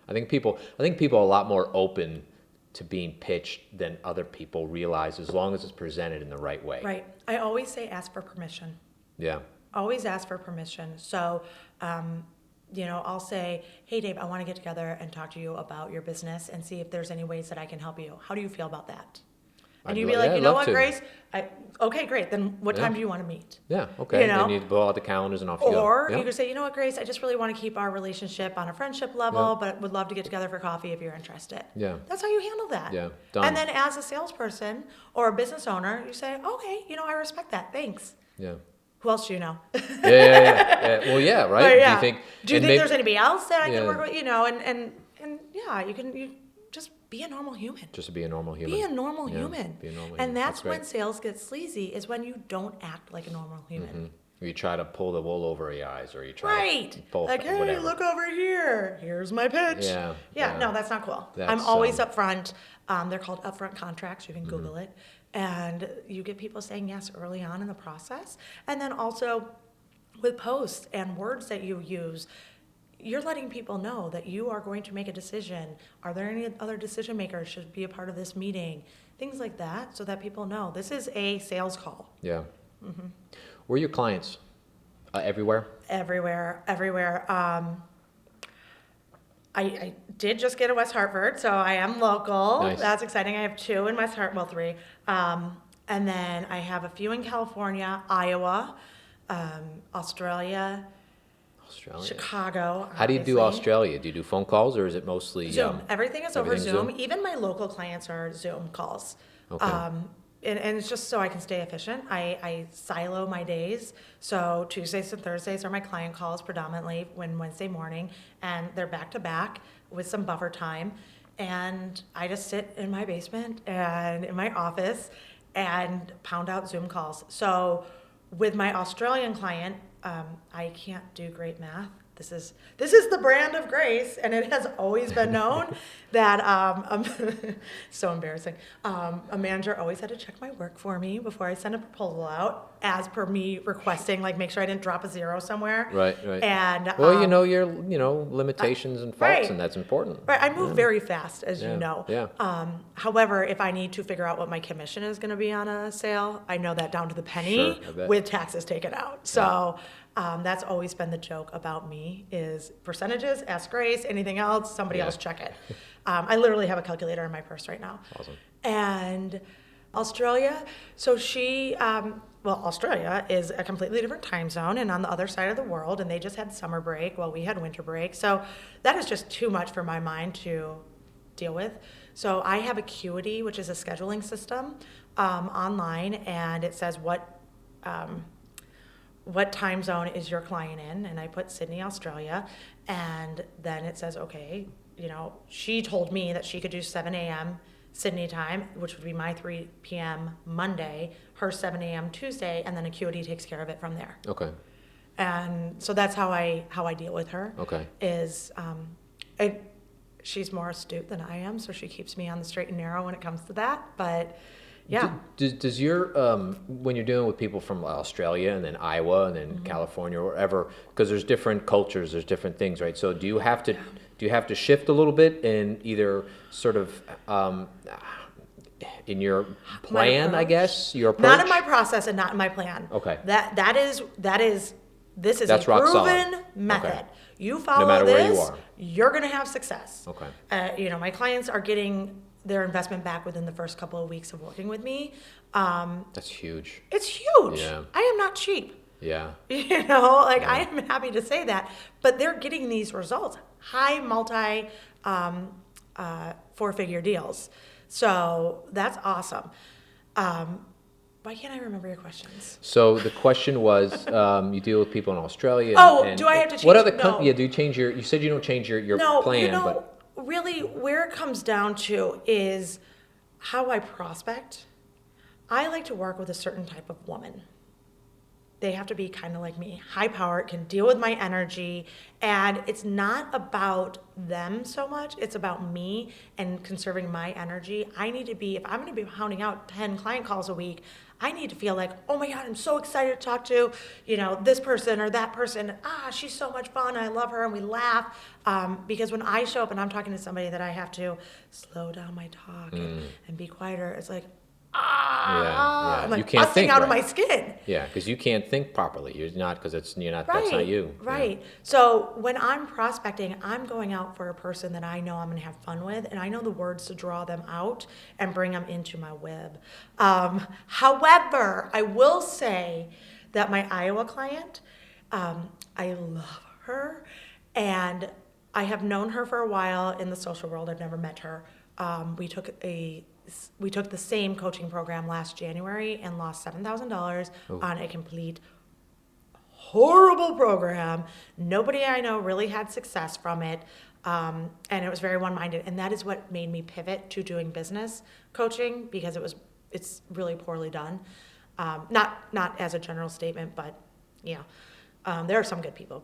I think people are a lot more open to being pitched than other people realize, as long as it's presented in the right way. Right. I always say ask for permission. Yeah. Always ask for permission. So, I'll say, hey, Dave, I want to get together and talk to you about your business and see if there's any ways that I can help you. How do you feel about that? And you'd be like, you know what, Grace? Okay, great. Then what time do you want to meet? Yeah, okay. Then you pull out the calendars and off you go. Or you could say, you know what, Grace, I just really want to keep our relationship on a friendship level, but would love to get together for coffee if you're interested. Yeah. That's how you handle that. Yeah, done. And then as a salesperson or a business owner, you say, okay, I respect that. Thanks. Yeah. Who else do you know? Yeah. Well, yeah, right? But yeah. Do you think there's anybody else that I can work with? You just be a normal human. Just to be a normal human. Be a normal human. Be a normal human. And that's great. when sales gets sleazy, is when you don't act like a normal human. Or you try to pull the wool over your eyes, or you try to pull like, hey, whatever. look over here. Here's my pitch. Yeah. No, that's not cool. That's, I'm always upfront. They're called upfront contracts. You can Google it. And you get people saying yes early on in the process. And then also with posts and words that you use, you're letting people know that you are going to make a decision. Are there any other decision makers should be a part of this meeting? Things like that, so that people know this is a sales call. Yeah. Where are your clients? Everywhere? Everywhere. I did just get a West Hartford, so I am local. Nice. That's exciting. I have 2 in West Hartford, well, 3. And then I have a few in California, Iowa, Australia, Chicago. How do you do Australia? Do you do phone calls, or is it mostly Zoom? Everything is over everything's Zoom. Zoom? Even my local clients are Zoom calls. Okay. And it's just so I can stay efficient. I silo my days. So Tuesdays and Thursdays are my client calls predominantly, when Wednesday morning, and they're back to back with some buffer time. And I just sit in my basement and in my office and pound out Zoom calls. So with my Australian client, I can't do great math. This is the brand of Grace, and it has always been known that so embarrassing. A manager always had to check my work for me before I sent a proposal out, as per me requesting, like, make sure I didn't drop a zero somewhere. Right. And well, your limitations and faults, and that's important. Right. I move very fast, as you know. Yeah. However, if I need to figure out what my commission is going to be on a sale, I know that down to the penny, with taxes taken out. So. That's always been the joke about me, is percentages, ask Grace, anything else, somebody else check it. I literally have a calculator in my purse right now. Awesome. And Australia, so Australia is a completely different time zone and on the other side of the world, and they just had summer break while we had winter break. So that is just too much for my mind to deal with. So I have Acuity, which is a scheduling system online, and it says what time zone is your client in? And I put Sydney, Australia, and then it says, okay, she told me that she could do 7 a.m. Sydney time, which would be my 3 p.m. Monday, her 7 a.m. Tuesday, and then Acuity takes care of it from there. Okay. And so that's how I deal with her. Okay. Is she's more astute than I am, so she keeps me on the straight and narrow when it comes to that. But yeah. Does your when you're dealing with people from Australia and then Iowa and then California or wherever, because there's different cultures, there's different things, right? So do you have to shift a little bit in either sort of in your plan, I guess, your approach? Not in my process and not in my plan. Okay. This is That's a rock proven solid. method. Okay. You follow no matter this, where you are. you're going to have success. Okay. My clients are getting their investment back within the first couple of weeks of working with me. That's huge. It's huge. Yeah. I am not cheap. Yeah. I am happy to say that, but they're getting these results, high multi 4-figure deals. So that's awesome. Why can't I remember your questions? So the question was, you deal with people in Australia. Do I have to change? What other No. do you change you said you don't change your No, plan, but really where it comes down to is how I prospect. I like to work with a certain type of woman. They have to be kind of like me, high powered, can deal with my energy. And it's not about them so much. It's about me and conserving my energy. I need to be, if I'm going to be pounding out 10 client calls a week, I need to feel like, oh my God, I'm so excited to talk to, this person or that person. She's so much fun. I love her. And we laugh. Because when I show up and I'm talking to somebody that I have to slow down my talk and be quieter, it's like, I'm like you can't busting think out of my skin. Yeah, because you can't think properly. You're not, because that's Right, not you. right. So when I'm prospecting, I'm going out for a person that I know I'm going to have fun with, and I know the words to draw them out and bring them into my web. However, I will say that my Iowa client, I love her, and I have known her for a while in the social world. I've never met her. We took the same coaching program last January and lost $7,000 on a complete horrible program. Nobody I know really had success from it. And it was very one-minded. And that is what made me pivot to doing business coaching, because it's really poorly done. Not as a general statement, but there are some good people.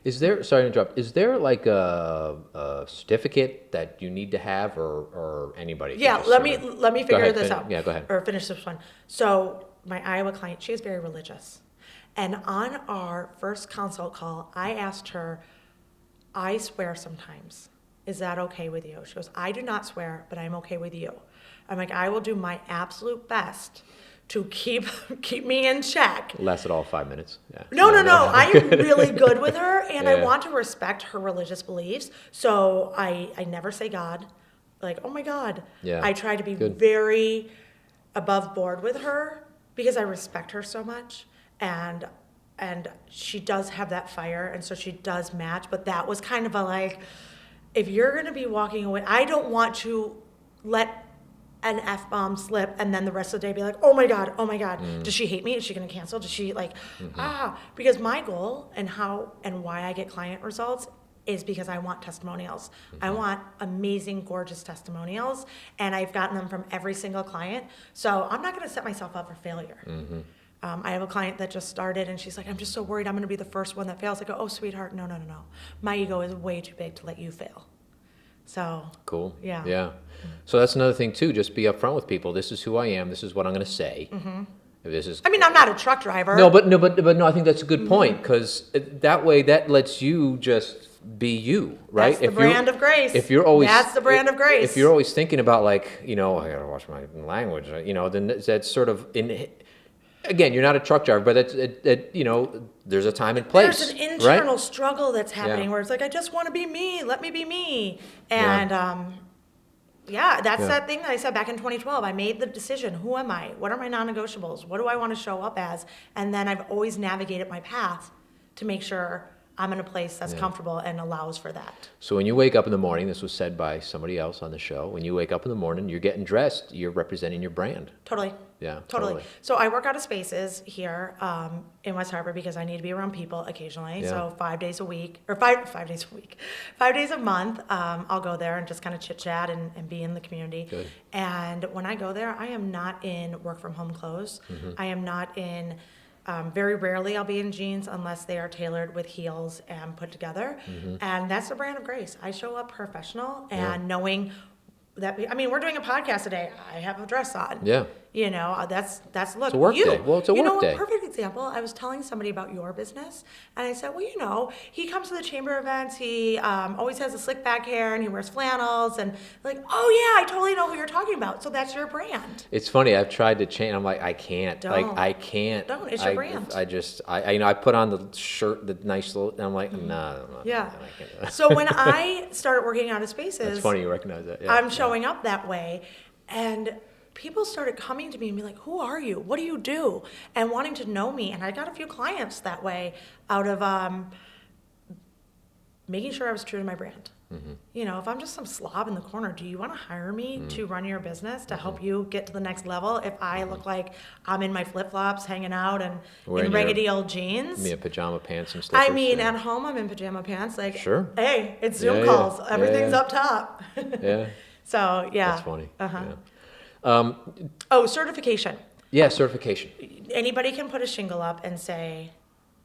Is there, sorry to interrupt, is there like a certificate that you need to have, or anybody? Yeah, let me figure this out. Yeah, go ahead. Or finish this one. So my Iowa client, she is very religious. And on our first consult call, I asked her, I swear sometimes. Is that okay with you? She goes, I do not swear, but I'm okay with you. I'm like, I will do my absolute best to keep me in check. Lasted all 5 minutes. Yeah. No. I am really good with her, and I want to respect her religious beliefs. So I never say God. Like, oh my God. Yeah. I try to be very above board with her because I respect her so much. And she does have that fire, and so she does match. But that was kind of a like, if you're going to be walking away, I don't want to let an F-bomb slip and then the rest of the day be like, oh my God, does she hate me? Is she going to cancel? Does she because my goal and why I get client results is because I want testimonials. I want amazing, gorgeous testimonials, and I've gotten them from every single client. So I'm not going to set myself up for failure. I have a client that just started, and she's like, I'm just so worried I'm going to be the first one that fails. I go, oh, sweetheart, no. My ego is way too big to let you fail. So cool. Yeah. So that's another thing too. Just be upfront with people. This is who I am. This is what I'm going to say. If this is. I mean, I'm not a truck driver. No, but no. I think that's a good point, because that way that lets you just be you, right? That's the brand of Grace. If you're always that's the brand of Grace. If you're always thinking about like, I gotta watch my language, then that's sort of Again, you're not a truck driver, but there's a time and place. There's an internal right? struggle that's happening where it's like, I just want to be me. Let me be me. And that's that thing that I said back in 2012. I made the decision. Who am I? What are my non-negotiables? What do I want to show up as? And then I've always navigated my path to make sure I'm in a place that's comfortable and allows for that. So when you wake up in the morning, this was said by somebody else on the show, when you wake up in the morning, you're getting dressed, you're representing your brand. Totally. Yeah, totally. So I work out of Spaces here in West Hartford because I need to be around people occasionally. Yeah. So 5 days a week, or 5 days a week, 5 days a month, I'll go there and just kind of chit chat and be in the community. Good. And when I go there, I am not in work from home clothes. I am not in, very rarely I'll be in jeans unless they are tailored with heels and put together. And that's the brand of Grace. I show up professional and knowing that, we're doing a podcast today. I have a dress on. Yeah. That's look. It's a work day. Well, it's a work day. A perfect example. I was telling somebody about your business, and I said, well, he comes to the chamber events. He always has a slick back hair, and he wears flannels, and like, oh yeah, I totally know who you're talking about. So that's your brand. It's funny. I've tried to change. I'm like, I can't. Don't. I can't. Don't. It's your brand. I put on the shirt, the nice little. And I'm like, no. Yeah. I can't do that. So when I started working out of Spaces, it's funny you recognize that. Yeah. I'm showing up that way, and people started coming to me and be like, who are you? What do you do? And wanting to know me. And I got a few clients that way out of making sure I was true to my brand. If I'm just some slob in the corner, do you want to hire me to run your business, to help you get to the next level if I look like I'm in my flip-flops hanging out and in raggedy old jeans? Me in pajama pants and slippers. I mean, at home I'm in pajama pants. Like, sure. Hey, it's Zoom calls. Everything's up top. Yeah. So, yeah. That's funny. Certification. Yeah, certification. Anybody can put a shingle up and say,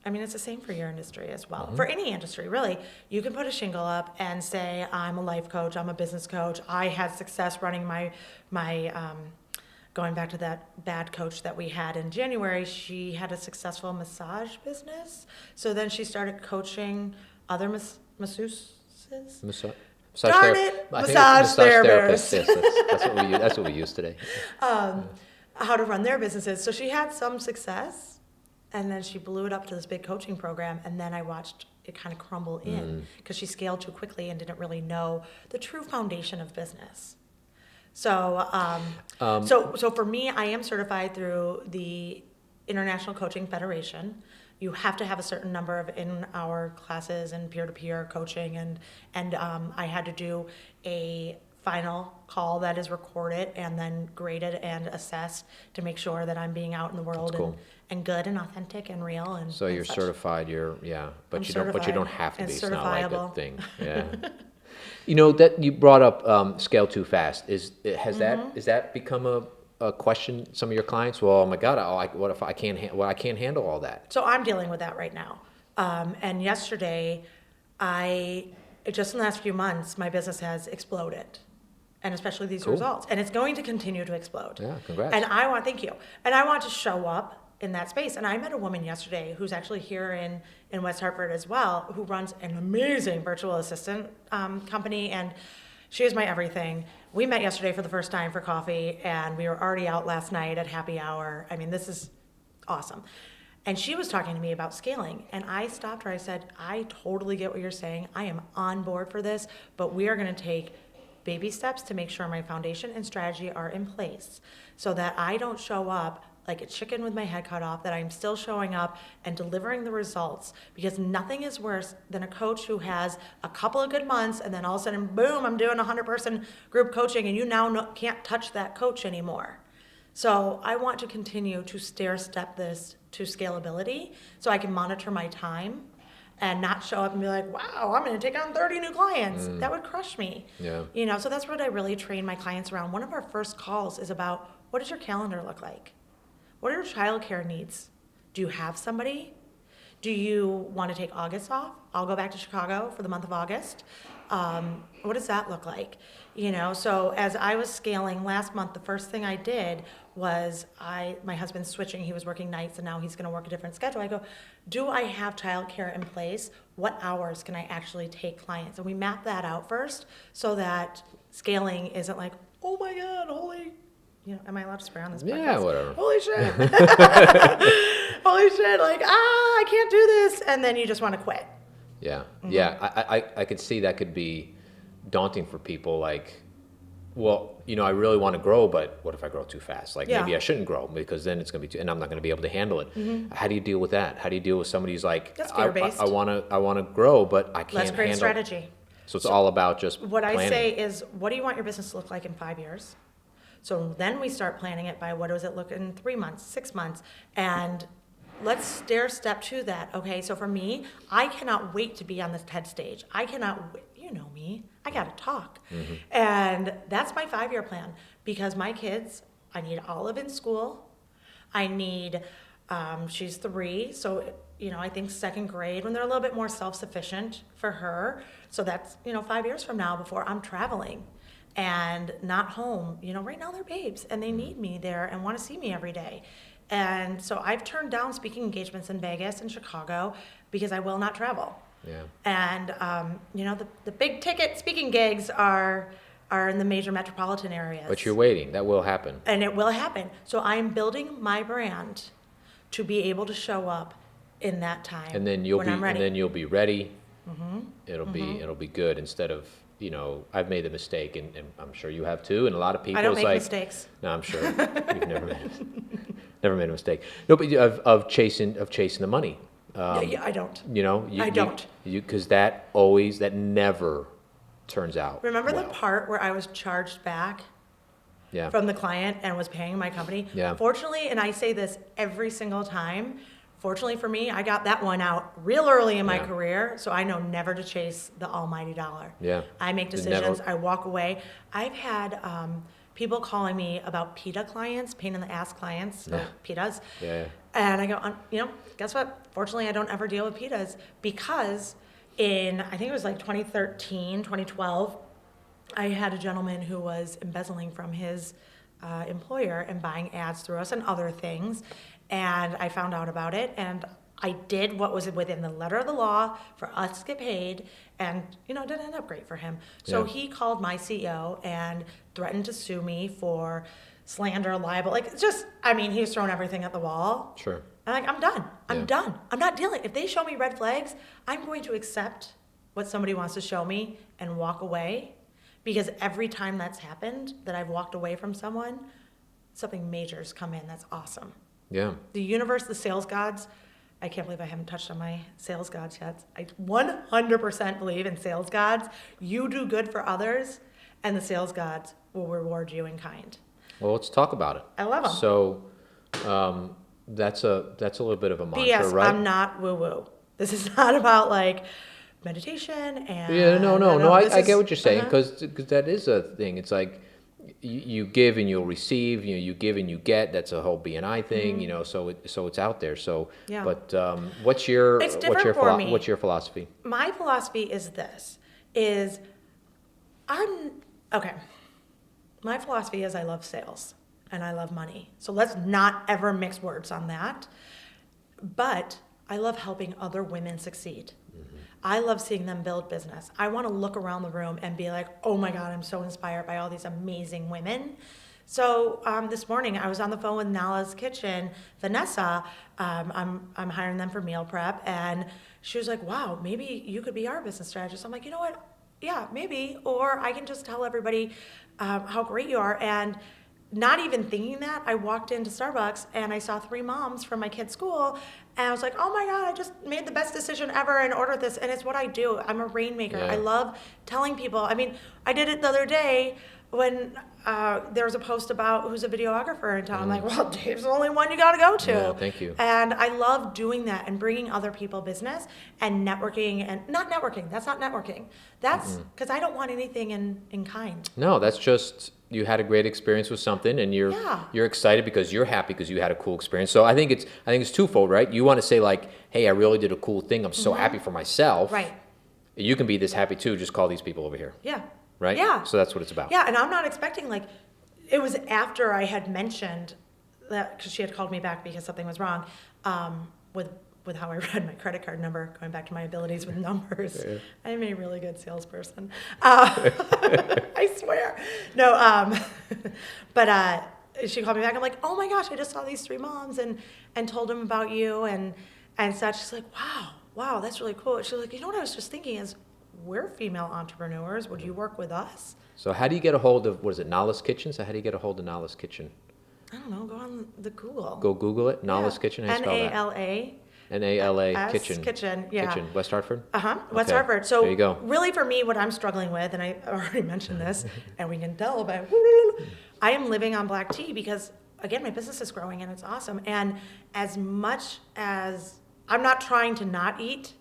I mean, it's the same for your industry as well. For any industry, really. You can put a shingle up and say, I'm a life coach, I'm a business coach. I had success running my going back to that bad coach that we had in January, she had a successful massage business. So then she started coaching other masseuses. Darn it, massage therapists. Yes, that's what we use today. How to run their businesses. So she had some success. And then she blew it up to this big coaching program, and then I watched it kind of crumble in because she scaled too quickly and didn't really know the true foundation of business. So, so for me, I am certified through the International Coaching Federation. You have to have a certain number of in-hour classes and peer-to-peer coaching, and I had to do a final call that is recorded and then graded and assessed to make sure that I'm being out in the world and good and authentic and real and so you're such. Certified. But you don't have to be. It's not like a thing. Yeah. That you brought up scale too fast. Is that become a question? Some of your clients. Well, oh my God, what if I can't handle all that? So I'm dealing with that right now. And yesterday, just in the last few months, my business has exploded. And especially these results. And it's going to continue to explode. Yeah, congrats. And thank you. And I want to show up in that space. And I met a woman yesterday who's actually here in West Hartford as well, who runs an amazing virtual assistant company. And she is my everything. We met yesterday for the first time for coffee, and we were already out last night at happy hour. I mean, this is awesome. And she was talking to me about scaling. And I stopped her. I said, I totally get what you're saying. I am on board for this, but we are going to take baby steps to make sure my foundation and strategy are in place so that I don't show up like a chicken with my head cut off, that I'm still showing up and delivering the results, because nothing is worse than a coach who has a couple of good months and then all of a sudden, boom, I'm doing 100-person group coaching and you now can't touch that coach anymore. So I want to continue to stair-step this to scalability so I can monitor my time and not show up and be like, wow, I'm going to take on 30 new clients. That would crush me. Yeah. So that's what I really train my clients around. One of our first calls is about, what does your calendar look like? What are your childcare needs? Do you have somebody? Do you want to take August off? I'll go back to Chicago for the month of August. What does that look like? So as I was scaling last month, the first thing I did was my husband's switching. He was working nights and now he's going to work a different schedule. I go, do I have childcare in place? What hours can I actually take clients? And we map that out first so that scaling isn't like, oh my God, holy, am I allowed to swear on this podcast? Yeah, whatever. Holy shit. Holy shit, like, I can't do this. And then you just want to quit. Yeah. Yeah. I could see that could be daunting for people. Like, well, I really want to grow, but what if I grow too fast? Like, maybe I shouldn't grow because then it's going to be and I'm not going to be able to handle it. How do you deal with that? How do you deal with somebody who's like, that's fear-based. I want to grow, but I can't handle it. Let's create strategy. So it's all about just what planning. I say is, what do you want your business to look like in 5 years? So then we start planning it by what does it look in 3 months, 6 months, and let's stair-step to that. Okay, so for me, I cannot wait to be on this TED stage. I cannot wait. You know me. I got to talk. And that's my 5-year plan, because my kids, I need Olive in school. I need, she's 3, so, I think second grade, when they're a little bit more self-sufficient for her. So that's, 5 years from now before I'm traveling and not home. Right now they're babes and they need me there and want to see me every day. And so I've turned down speaking engagements in Vegas and Chicago because I will not travel. Yeah. And, the big ticket speaking gigs are in the major metropolitan areas. But you're waiting. That will happen. And it will happen. So I'm building my brand to be able to show up in that time. And then you'll be ready. It'll be good instead of, I've made the mistake, and I'm sure you have too, and a lot of people. I don't make mistakes. No, I'm sure you've never made a mistake. No, but of chasing the money. Yeah, I don't. You know, I don't. because that never turns out Remember the well. part where I was charged back Yeah. from the client and was paying my company? Yeah. Fortunately, and I say this every single time, fortunately for me, I got that one out real early in my Yeah. career, so I know never to chase the almighty dollar. Yeah. I make To decisions, never- I walk away. I've had people calling me about PITA clients, pain in the ass clients, so Yeah. PITAs. Yeah. And I go, guess what? Fortunately, I don't ever deal with PITAs because I think it was like 2013, 2012, I had a gentleman who was embezzling from his employer and buying ads through us and other things. And I found out about it, and I did what was within the letter of the law for us to get paid, and it didn't end up great for him. So Yeah. he called my CEO and threatened to sue me for slander, libel. Like, it's just, he was throwing everything at the wall. Sure. And I'm done. I'm Yeah. done. I'm not dealing. If they show me red flags, I'm going to accept what somebody wants to show me and walk away. Because every time that's happened, that I've walked away from someone, something major's come in. That's awesome. Yeah. The universe, the sales gods, I can't believe I haven't touched on my sales gods yet. I 100% believe in sales gods. You do good for others, and the sales gods will reward you in kind. Well, let's talk about it. I love 'em. So, that's a little bit of a mantra, P.S. right? I'm not woo-woo. This is not about like meditation and... Yeah, no. I get what you're saying, Uh-huh. because that is a thing. It's like you give and you'll receive. You give and you get. That's a whole BNI thing. So it's out there. So, Mm-hmm. Yeah. but what's your It's different for me. what's your philosophy? My philosophy is this, my philosophy is I love sales and I love money. So let's not ever mix words on that. But I love helping other women succeed. Mm-hmm. I love seeing them build business. I want to look around the room and be like, oh my God, I'm so inspired by all these amazing women. So this morning I was on the phone with Nala's Kitchen, Vanessa. I'm hiring them for meal prep, and she was like, "Wow, maybe you could be our business strategist." I'm like, you know what? Yeah, maybe. Or I can just tell everybody how great you are. And not even thinking that, I walked into Starbucks and I saw 3 moms from my kid's school, and I was like, oh my God, I just made the best decision ever and ordered this, and it's what I do. I'm a rainmaker. Yeah. I love telling people. I did it the other day when there was a post about who's a videographer in town. I'm like, well, Dave's the only one you got to go to. Yeah, thank you. And I love doing that and bringing other people business and networking, and not networking. That's not networking. That's because I don't want anything in kind. No, that's just you had a great experience with something, and you're excited because you're happy because you had a cool experience. So I think it's twofold, right? You want to say like, hey, I really did a cool thing. I'm so happy for myself. Right. You can be this happy too. Just call these people over here. Yeah. Right? Yeah. So that's what it's about. Yeah, and I'm not expecting, it was after I had mentioned that, because she had called me back because something was wrong with how I read my credit card number, going back to my abilities with numbers. Yeah. I'm a really good salesperson. I swear. No, but she called me back. I'm like, oh my gosh, I just saw these 3 moms and told them about you and such. She's like, wow, that's really cool. She's like, you know what I was just thinking is, we're female entrepreneurs. Would you work with us? So how do you get a hold of, what is it, Nala's Kitchen? So how do you get a hold of Nala's Kitchen? I don't know. Go on the Google. Go Google it. Nala's Kitchen. How do you spell that? Nala. Nala Kitchen. Kitchen, yeah. Kitchen. West Hartford? West Okay. Hartford. So there you go. really for me, what I'm struggling with, and I already mentioned this, and we can tell by, I am living on black tea because, again, my business is growing and it's awesome. And as much as I'm not trying to not eat,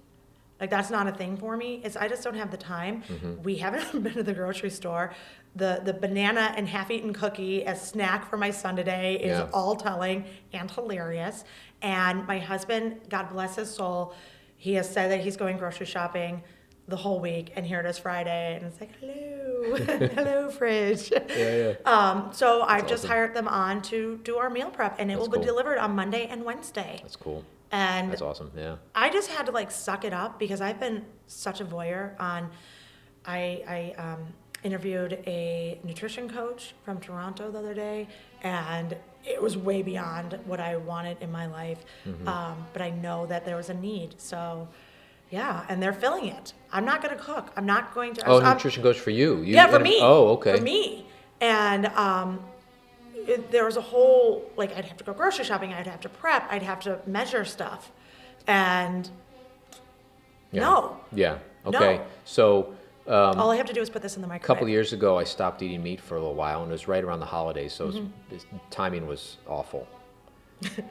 that's not a thing for me. I just don't have the time. We haven't been to the grocery store. The banana and half-eaten cookie as snack for my son today is all telling and hilarious. And my husband, God bless his soul, he has said that he's going grocery shopping the whole week, and here it is Friday, and it's like, hello, hello, fridge. Yeah. So I've just awesome. hired them on to do our meal prep, and it will be cool. delivered on Monday and Wednesday. That's cool. And That's awesome. Yeah. I just had to suck it up because I've been such a voyeur on. I interviewed a nutrition coach from Toronto the other day, and it was way beyond what I wanted in my life. But I know that there was a need, so yeah, and they're filling it. I'm not going to cook. I'm not going to. Oh, nutrition coach for you. For me. Oh, okay. For me, and there was a whole I'd have to go grocery shopping. I'd have to prep. I'd have to measure stuff. And Yeah. no. Yeah. Okay. No. So All I have to do is put this in the a microwave. couple of years ago, I stopped eating meat for a little while, and it was right around the holidays, so timing was awful.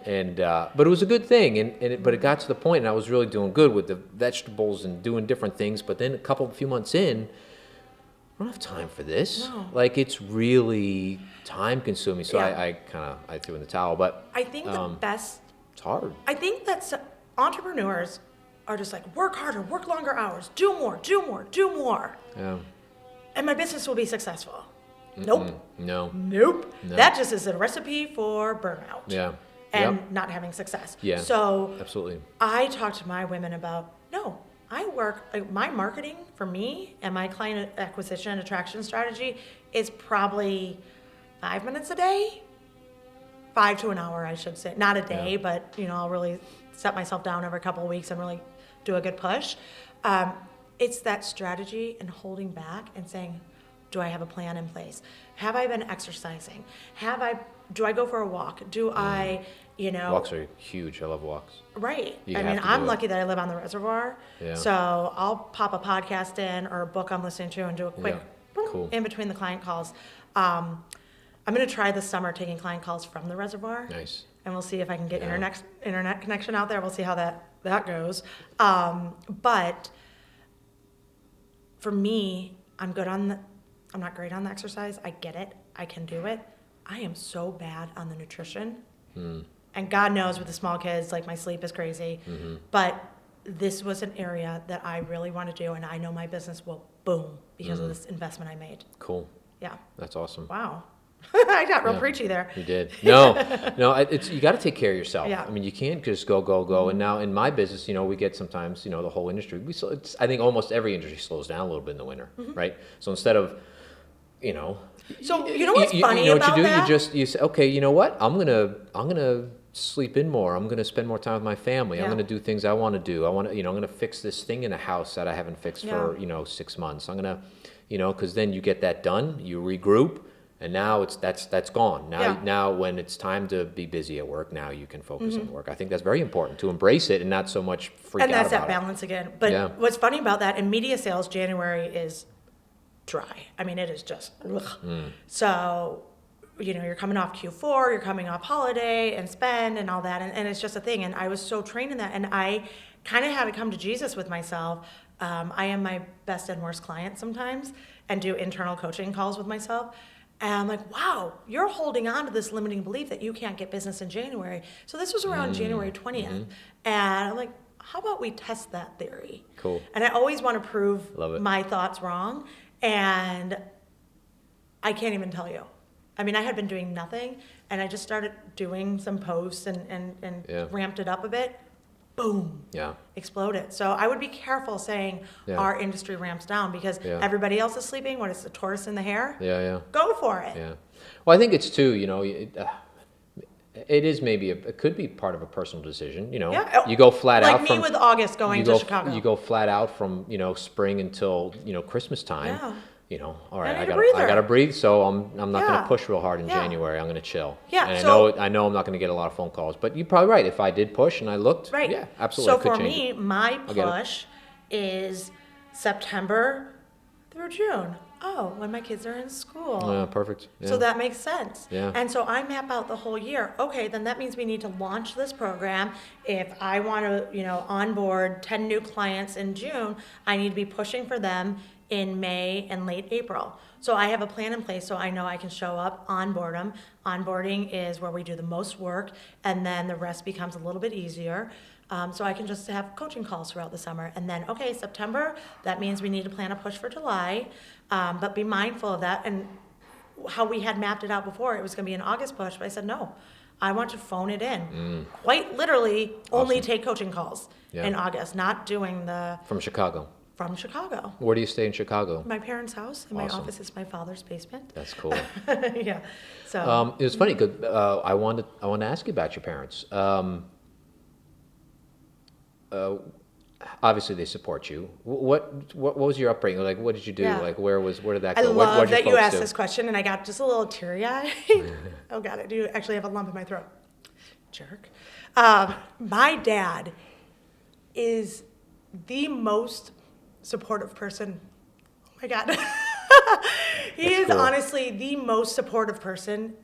And but it was a good thing, but it got to the point, and I was really doing good with the vegetables and doing different things. But then few months in, I don't have time for this. No. Like, it's really time consuming. So Yeah. I threw in the towel. But I think the best, it's hard. I think that entrepreneurs are just like, work harder, work longer hours, do more, do more, do more. Yeah. And my business will be successful. Nope. No. Nope. No. That just is a recipe for burnout. Yeah. And Yep. not having success. Yeah. So Absolutely. I talk to my women about, no, I work, like, my marketing for me and my client acquisition and attraction strategy is probably 5 minutes a day. 5 to an hour, I should say. Not a day, Yeah. but, I'll really set myself down every couple of weeks and really do a good push. It's that strategy and holding back and saying, do I have a plan in place? Have I been exercising? Do I go for a walk? Do I, Walks are huge. I love walks. Right. You I have mean, to I'm do it. lucky that I live on the reservoir. Yeah. So I'll pop a podcast in or a book I'm listening to and do a quick Yeah. Cool. in between the client calls. I'm going to try this summer taking client calls from the reservoir. Nice. And we'll see if I can get Yeah. internet connection out there. We'll see how that goes. But for me, I'm not great on the exercise. I get it. I can do it. I am so bad on the nutrition. And God knows with the small kids, like, my sleep is crazy. But this was an area that I really want to do, and I know my business will boom because of this investment I made. Cool. Yeah. That's awesome. Wow. I got real Yeah. preachy there. You did. No, it's, you got to take care of yourself. Yeah. I mean, you can't just go. And now in my business, we get sometimes, the whole industry, I think almost every industry slows down a little bit in the winter, right? So instead of, So what's funny what about you do? that? You say, okay, you know what? I'm gonna sleep in more. I'm gonna spend more time with my family. I'm Yeah. gonna do things I want to do. I'm gonna fix this thing in the house that I haven't fixed for 6 months. I'm gonna, because then you get that done. You regroup. And now that's gone. Now when it's time to be busy at work, now you can focus on work. I think that's very important to embrace it and not so much freak And out that's that about it. balance again. But Yeah. what's funny about that, in media sales, January is dry. I mean, it is just, ugh. So, you're coming off Q4, you're coming off holiday and spend and all that. And it's just a thing. And I was so trained in that. And I kind of had to come to Jesus with myself. I am my best and worst client sometimes and do internal coaching calls with myself. And I'm like, wow, you're holding on to this limiting belief that you can't get business in January. So this was around January 20th. And I'm like, how about we test that theory? Cool. And I always want to prove Love it. my thoughts wrong. And I can't even tell you. I mean, I had been doing nothing, and I just started doing some posts and Yeah. ramped it up a bit. Boom. Yeah. Exploded. So I would be careful saying Yeah. our industry ramps down because Yeah. everybody else is sleeping. What is the tortoise in the hare? Yeah. Go for it. Yeah. Well, I think it's too. It is maybe it could be part of a personal decision. Yeah. You go flat Like out me from with August going to Chicago. You go flat out from spring until Christmas time. Yeah. All right, I I need a got breather. to breathe, so I'm not going Yeah. to push real hard in Yeah. January. I'm going to chill. Yeah, And so- I know I'm not going to get a lot of phone calls, but you're probably right. If I did push and I looked, Right. yeah, absolutely, So I could for change me, it. my I get it. push is September through June. Oh, when my kids are in school. Perfect. Yeah. So that makes sense. Yeah. And so I map out the whole year. Okay, then that means we need to launch this program. If I want to, onboard 10 new clients in June, I need to be pushing for them in May and late April. So I have a plan in place so I know I can show up, onboard them. Onboarding is where we do the most work, and then the rest becomes a little bit easier. So I can just have coaching calls throughout the summer. And then, okay, September, that means we need to plan a push for July, but be mindful of that. And how we had mapped it out before, it was going to be an August push, but I said, no, I want to phone it in. Quite literally, only Awesome. take coaching calls Yeah. in August, not doing From Chicago. from Chicago. Where do you stay in Chicago? My parents' house, and Awesome. my office is my father's basement. That's cool. Yeah. So It was funny because I wanted to ask you about your parents. Obviously, they support you. What was your upbringing like? What did you do? Yeah. Like, where did that I go? love What'd your that you folks asked do? this question, and I got just a little teary-eyed. Oh, God, I do actually have a lump in my throat. Jerk. My dad is the most supportive person. Oh my God. He That's is cool. honestly the most supportive person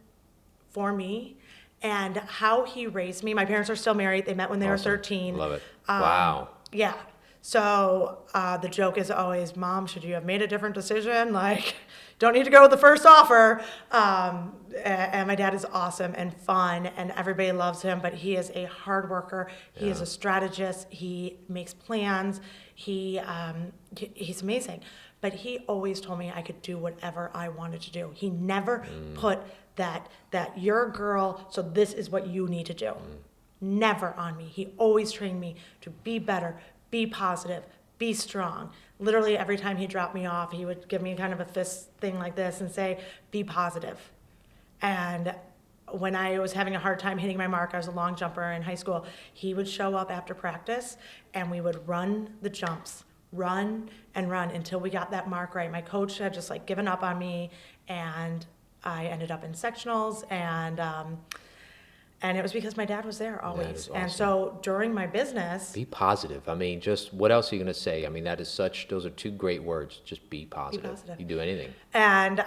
for me, and how he raised me. My parents are still married. They met when they were Awesome. 13. Love it. Wow. Yeah. So the joke is always, Mom, should you have made a different decision? Like, don't need to go with the first offer. And my dad is awesome and fun, and everybody loves him, but he is a hard worker. He is a strategist. He makes plans. He's amazing. But he always told me I could do whatever I wanted to do. He never put that you're a girl, so this is what you need to do. Never on me. He always trained me to be better, be positive, be strong. Literally every time he dropped me off, he would give me kind of a fist thing like this and say, be positive. And when I was having a hard time hitting my mark, I was a long jumper in high school, he would show up after practice and we would run the jumps, run and run until we got that mark right. My coach had just like given up on me, and I ended up in sectionals, and it was because my dad was there always. That is And awesome. so during my business, Be positive. I mean, just what else are you going to say? I mean, those are two great words. Just be positive. positive. You do anything. and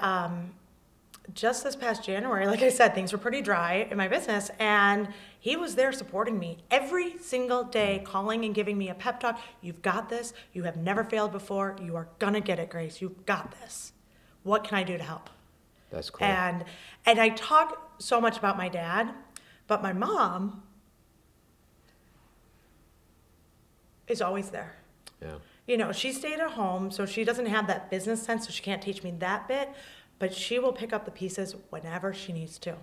just this past January, like I said, things were pretty dry in my business, and he was there supporting me every single day, calling and giving me a pep talk. You've got this. You have never failed before. You are gonna get it, Grace. You've got this. What can I do to help? That's cool. And I talk so much about my dad, but my mom is always there. Yeah. You know, she stayed at home, so she doesn't have that business sense, so she can't teach me that bit, but she will pick up the pieces whenever she needs to.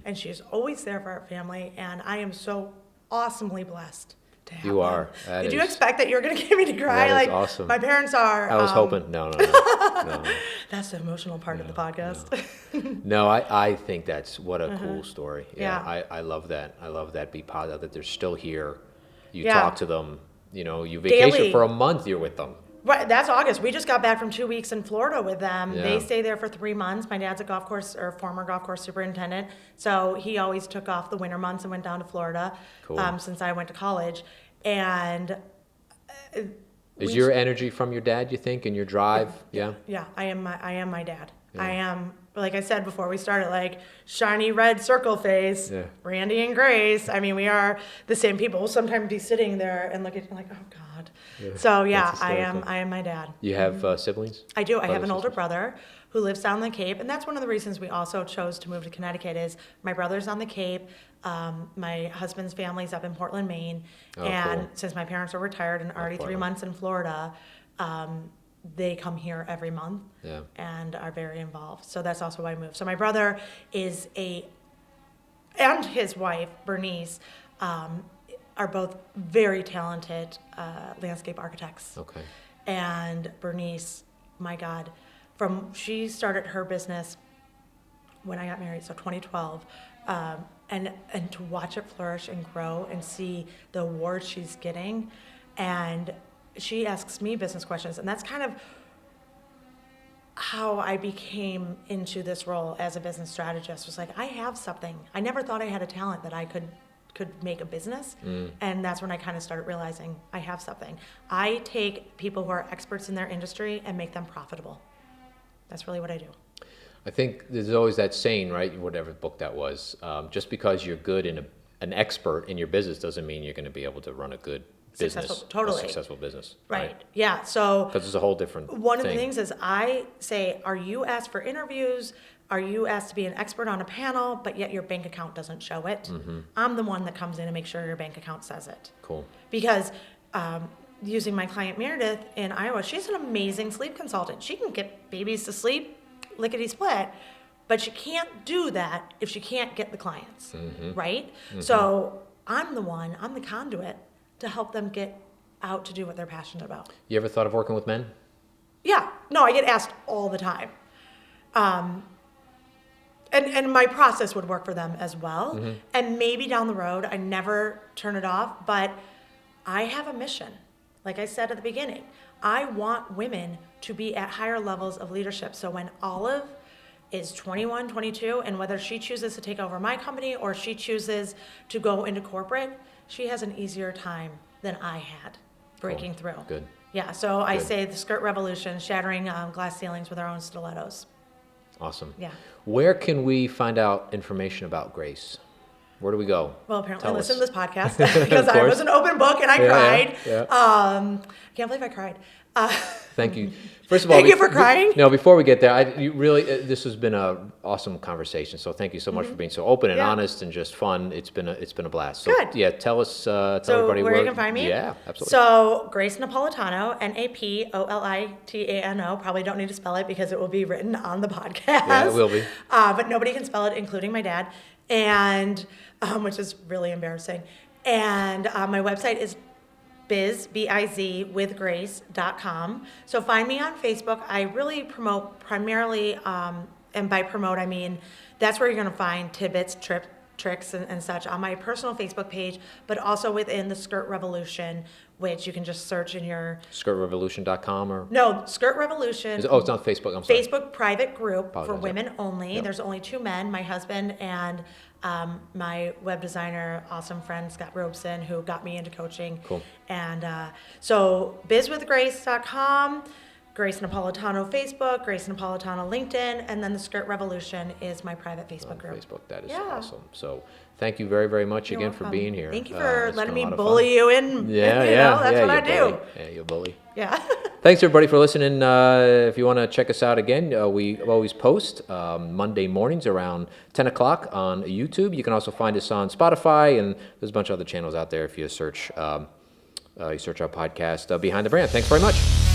And she's always there for our family, and I am so awesomely blessed to have You them. are. That Did you is- expect that you were going to get me to cry? That is Like, awesome. my parents are. I was hoping. No. No. That's the emotional part of the podcast. No, I think that's what a cool story. Yeah. I love that. I love that. Be positive that they're still here. You Yeah. talk to them. You know, you vacation Daily. for a month. You're with them. Right, that's August. We just got back from 2 weeks in Florida with them. Yeah. They stay there for 3 months. My dad's a golf course or former golf course superintendent, so he always took off the winter months and went down to Florida. Cool. Since I went to college, and Is your energy from your dad? You think, and your drive? Yeah. yeah, I am my dad. I am, like I said before we started, like shiny red circle face, Yeah. Randy and Grace. I mean, we are the same people. We'll sometimes be sitting there and look at like, oh God. So yeah, That's I hysterical. am my dad. You have siblings? I do. I have Brothers, an older sisters? brother who lives down the Cape, and that's one of the reasons we also chose to move to Connecticut. Is my brother's on the Cape, my husband's family's up in Portland, Maine, Oh, and cool. since my parents are retired and already 3 Portland. months in Florida, they come here every month Yeah. and are very involved. So that's also why I moved. So my brother and his wife Bernice are both very talented landscape architects. Okay. And Bernice, my God, she started her business when I got married, so 2012, and to watch it flourish and grow and see the awards she's getting, and she asks me business questions, and that's kind of how I became into this role as a business strategist. Was like, I have something. I never thought I had a talent that I could make a business, and that's when I kind of started realizing I have something. I take people who are experts in their industry and make them profitable. That's really what I do. I think there's always that saying, right? Whatever book that was, just because you're good and an expert in your business doesn't mean you're going to be able to run a good business, Totally. a successful business, Right. Yeah. So Because it's a whole different one of the thing. things is I say, are you asked for interviews? Are you asked to be an expert on a panel, but yet your bank account doesn't show it? I'm the one that comes in and makes sure your bank account says it. Cool. Because using my client Meredith in Iowa, she's an amazing sleep consultant. She can get babies to sleep lickety-split, but she can't do that if she can't get the clients, right? So I'm the conduit to help them get out to do what they're passionate about. You ever thought of working with men? Yeah, no, I get asked all the time. And my process would work for them as well. And maybe down the road, I never turn it off, but I have a mission. Like I said at the beginning, I want women to be at higher levels of leadership. So when Olive is 21, 22, and whether she chooses to take over my company or she chooses to go into corporate, she has an easier time than I had breaking through. Good. Yeah, so I Good. say the skirt revolution, shattering glass ceilings with our own stilettos. Awesome. Yeah. Where can we find out information about Grace? Where do we go? Well, apparently Tell listen us. to this podcast because Of I course. was an open book and I Yeah, cried. yeah. I can't believe I cried. Thank you. First of all, Thank you for crying. No, before we get there, you really this has been an awesome conversation. So thank you so much for being so open and Yeah. honest and just fun. It's been a blast. So, Good. Yeah, tell us, tell So everybody where you can find me? Yeah, absolutely. So Grace Napolitano, Napolitano. Probably don't need to spell it because it will be written on the podcast. Yeah, it will be. But nobody can spell it, including my dad, and which is really embarrassing. And my website is bizwithgrace.com. So find me on Facebook. I really promote primarily, and by promote I mean that's where you're going to find tidbits, tricks, and such on my personal Facebook page, but also within the Skirt Revolution, which you can just search in your skirtrevolution.com or no Skirt Revolution. it's not Facebook. I'm sorry. Facebook private group for Apologize, women only. Yep. There's only 2 men, my husband and my web designer, awesome friend Scott Robeson, who got me into coaching. Cool. And so bizwithgrace.com, Grace Napolitano Facebook, Grace Napolitano LinkedIn, and then the Skirt Revolution is my private Facebook group. Facebook. That is Yeah. awesome. So thank you very, very much You're again for welcome. being here. Thank you for It's letting been a me lot of bully fun. you in. Yeah, you yeah, know, that's yeah. what I you do. bully. Yeah, you bully. Yeah. Thanks everybody for listening. If you want to check us out again, we always post Monday mornings around 10 o'clock on YouTube. You can also find us on Spotify, and there's a bunch of other channels out there if you search our podcast, Behind the Brand. Thanks very much.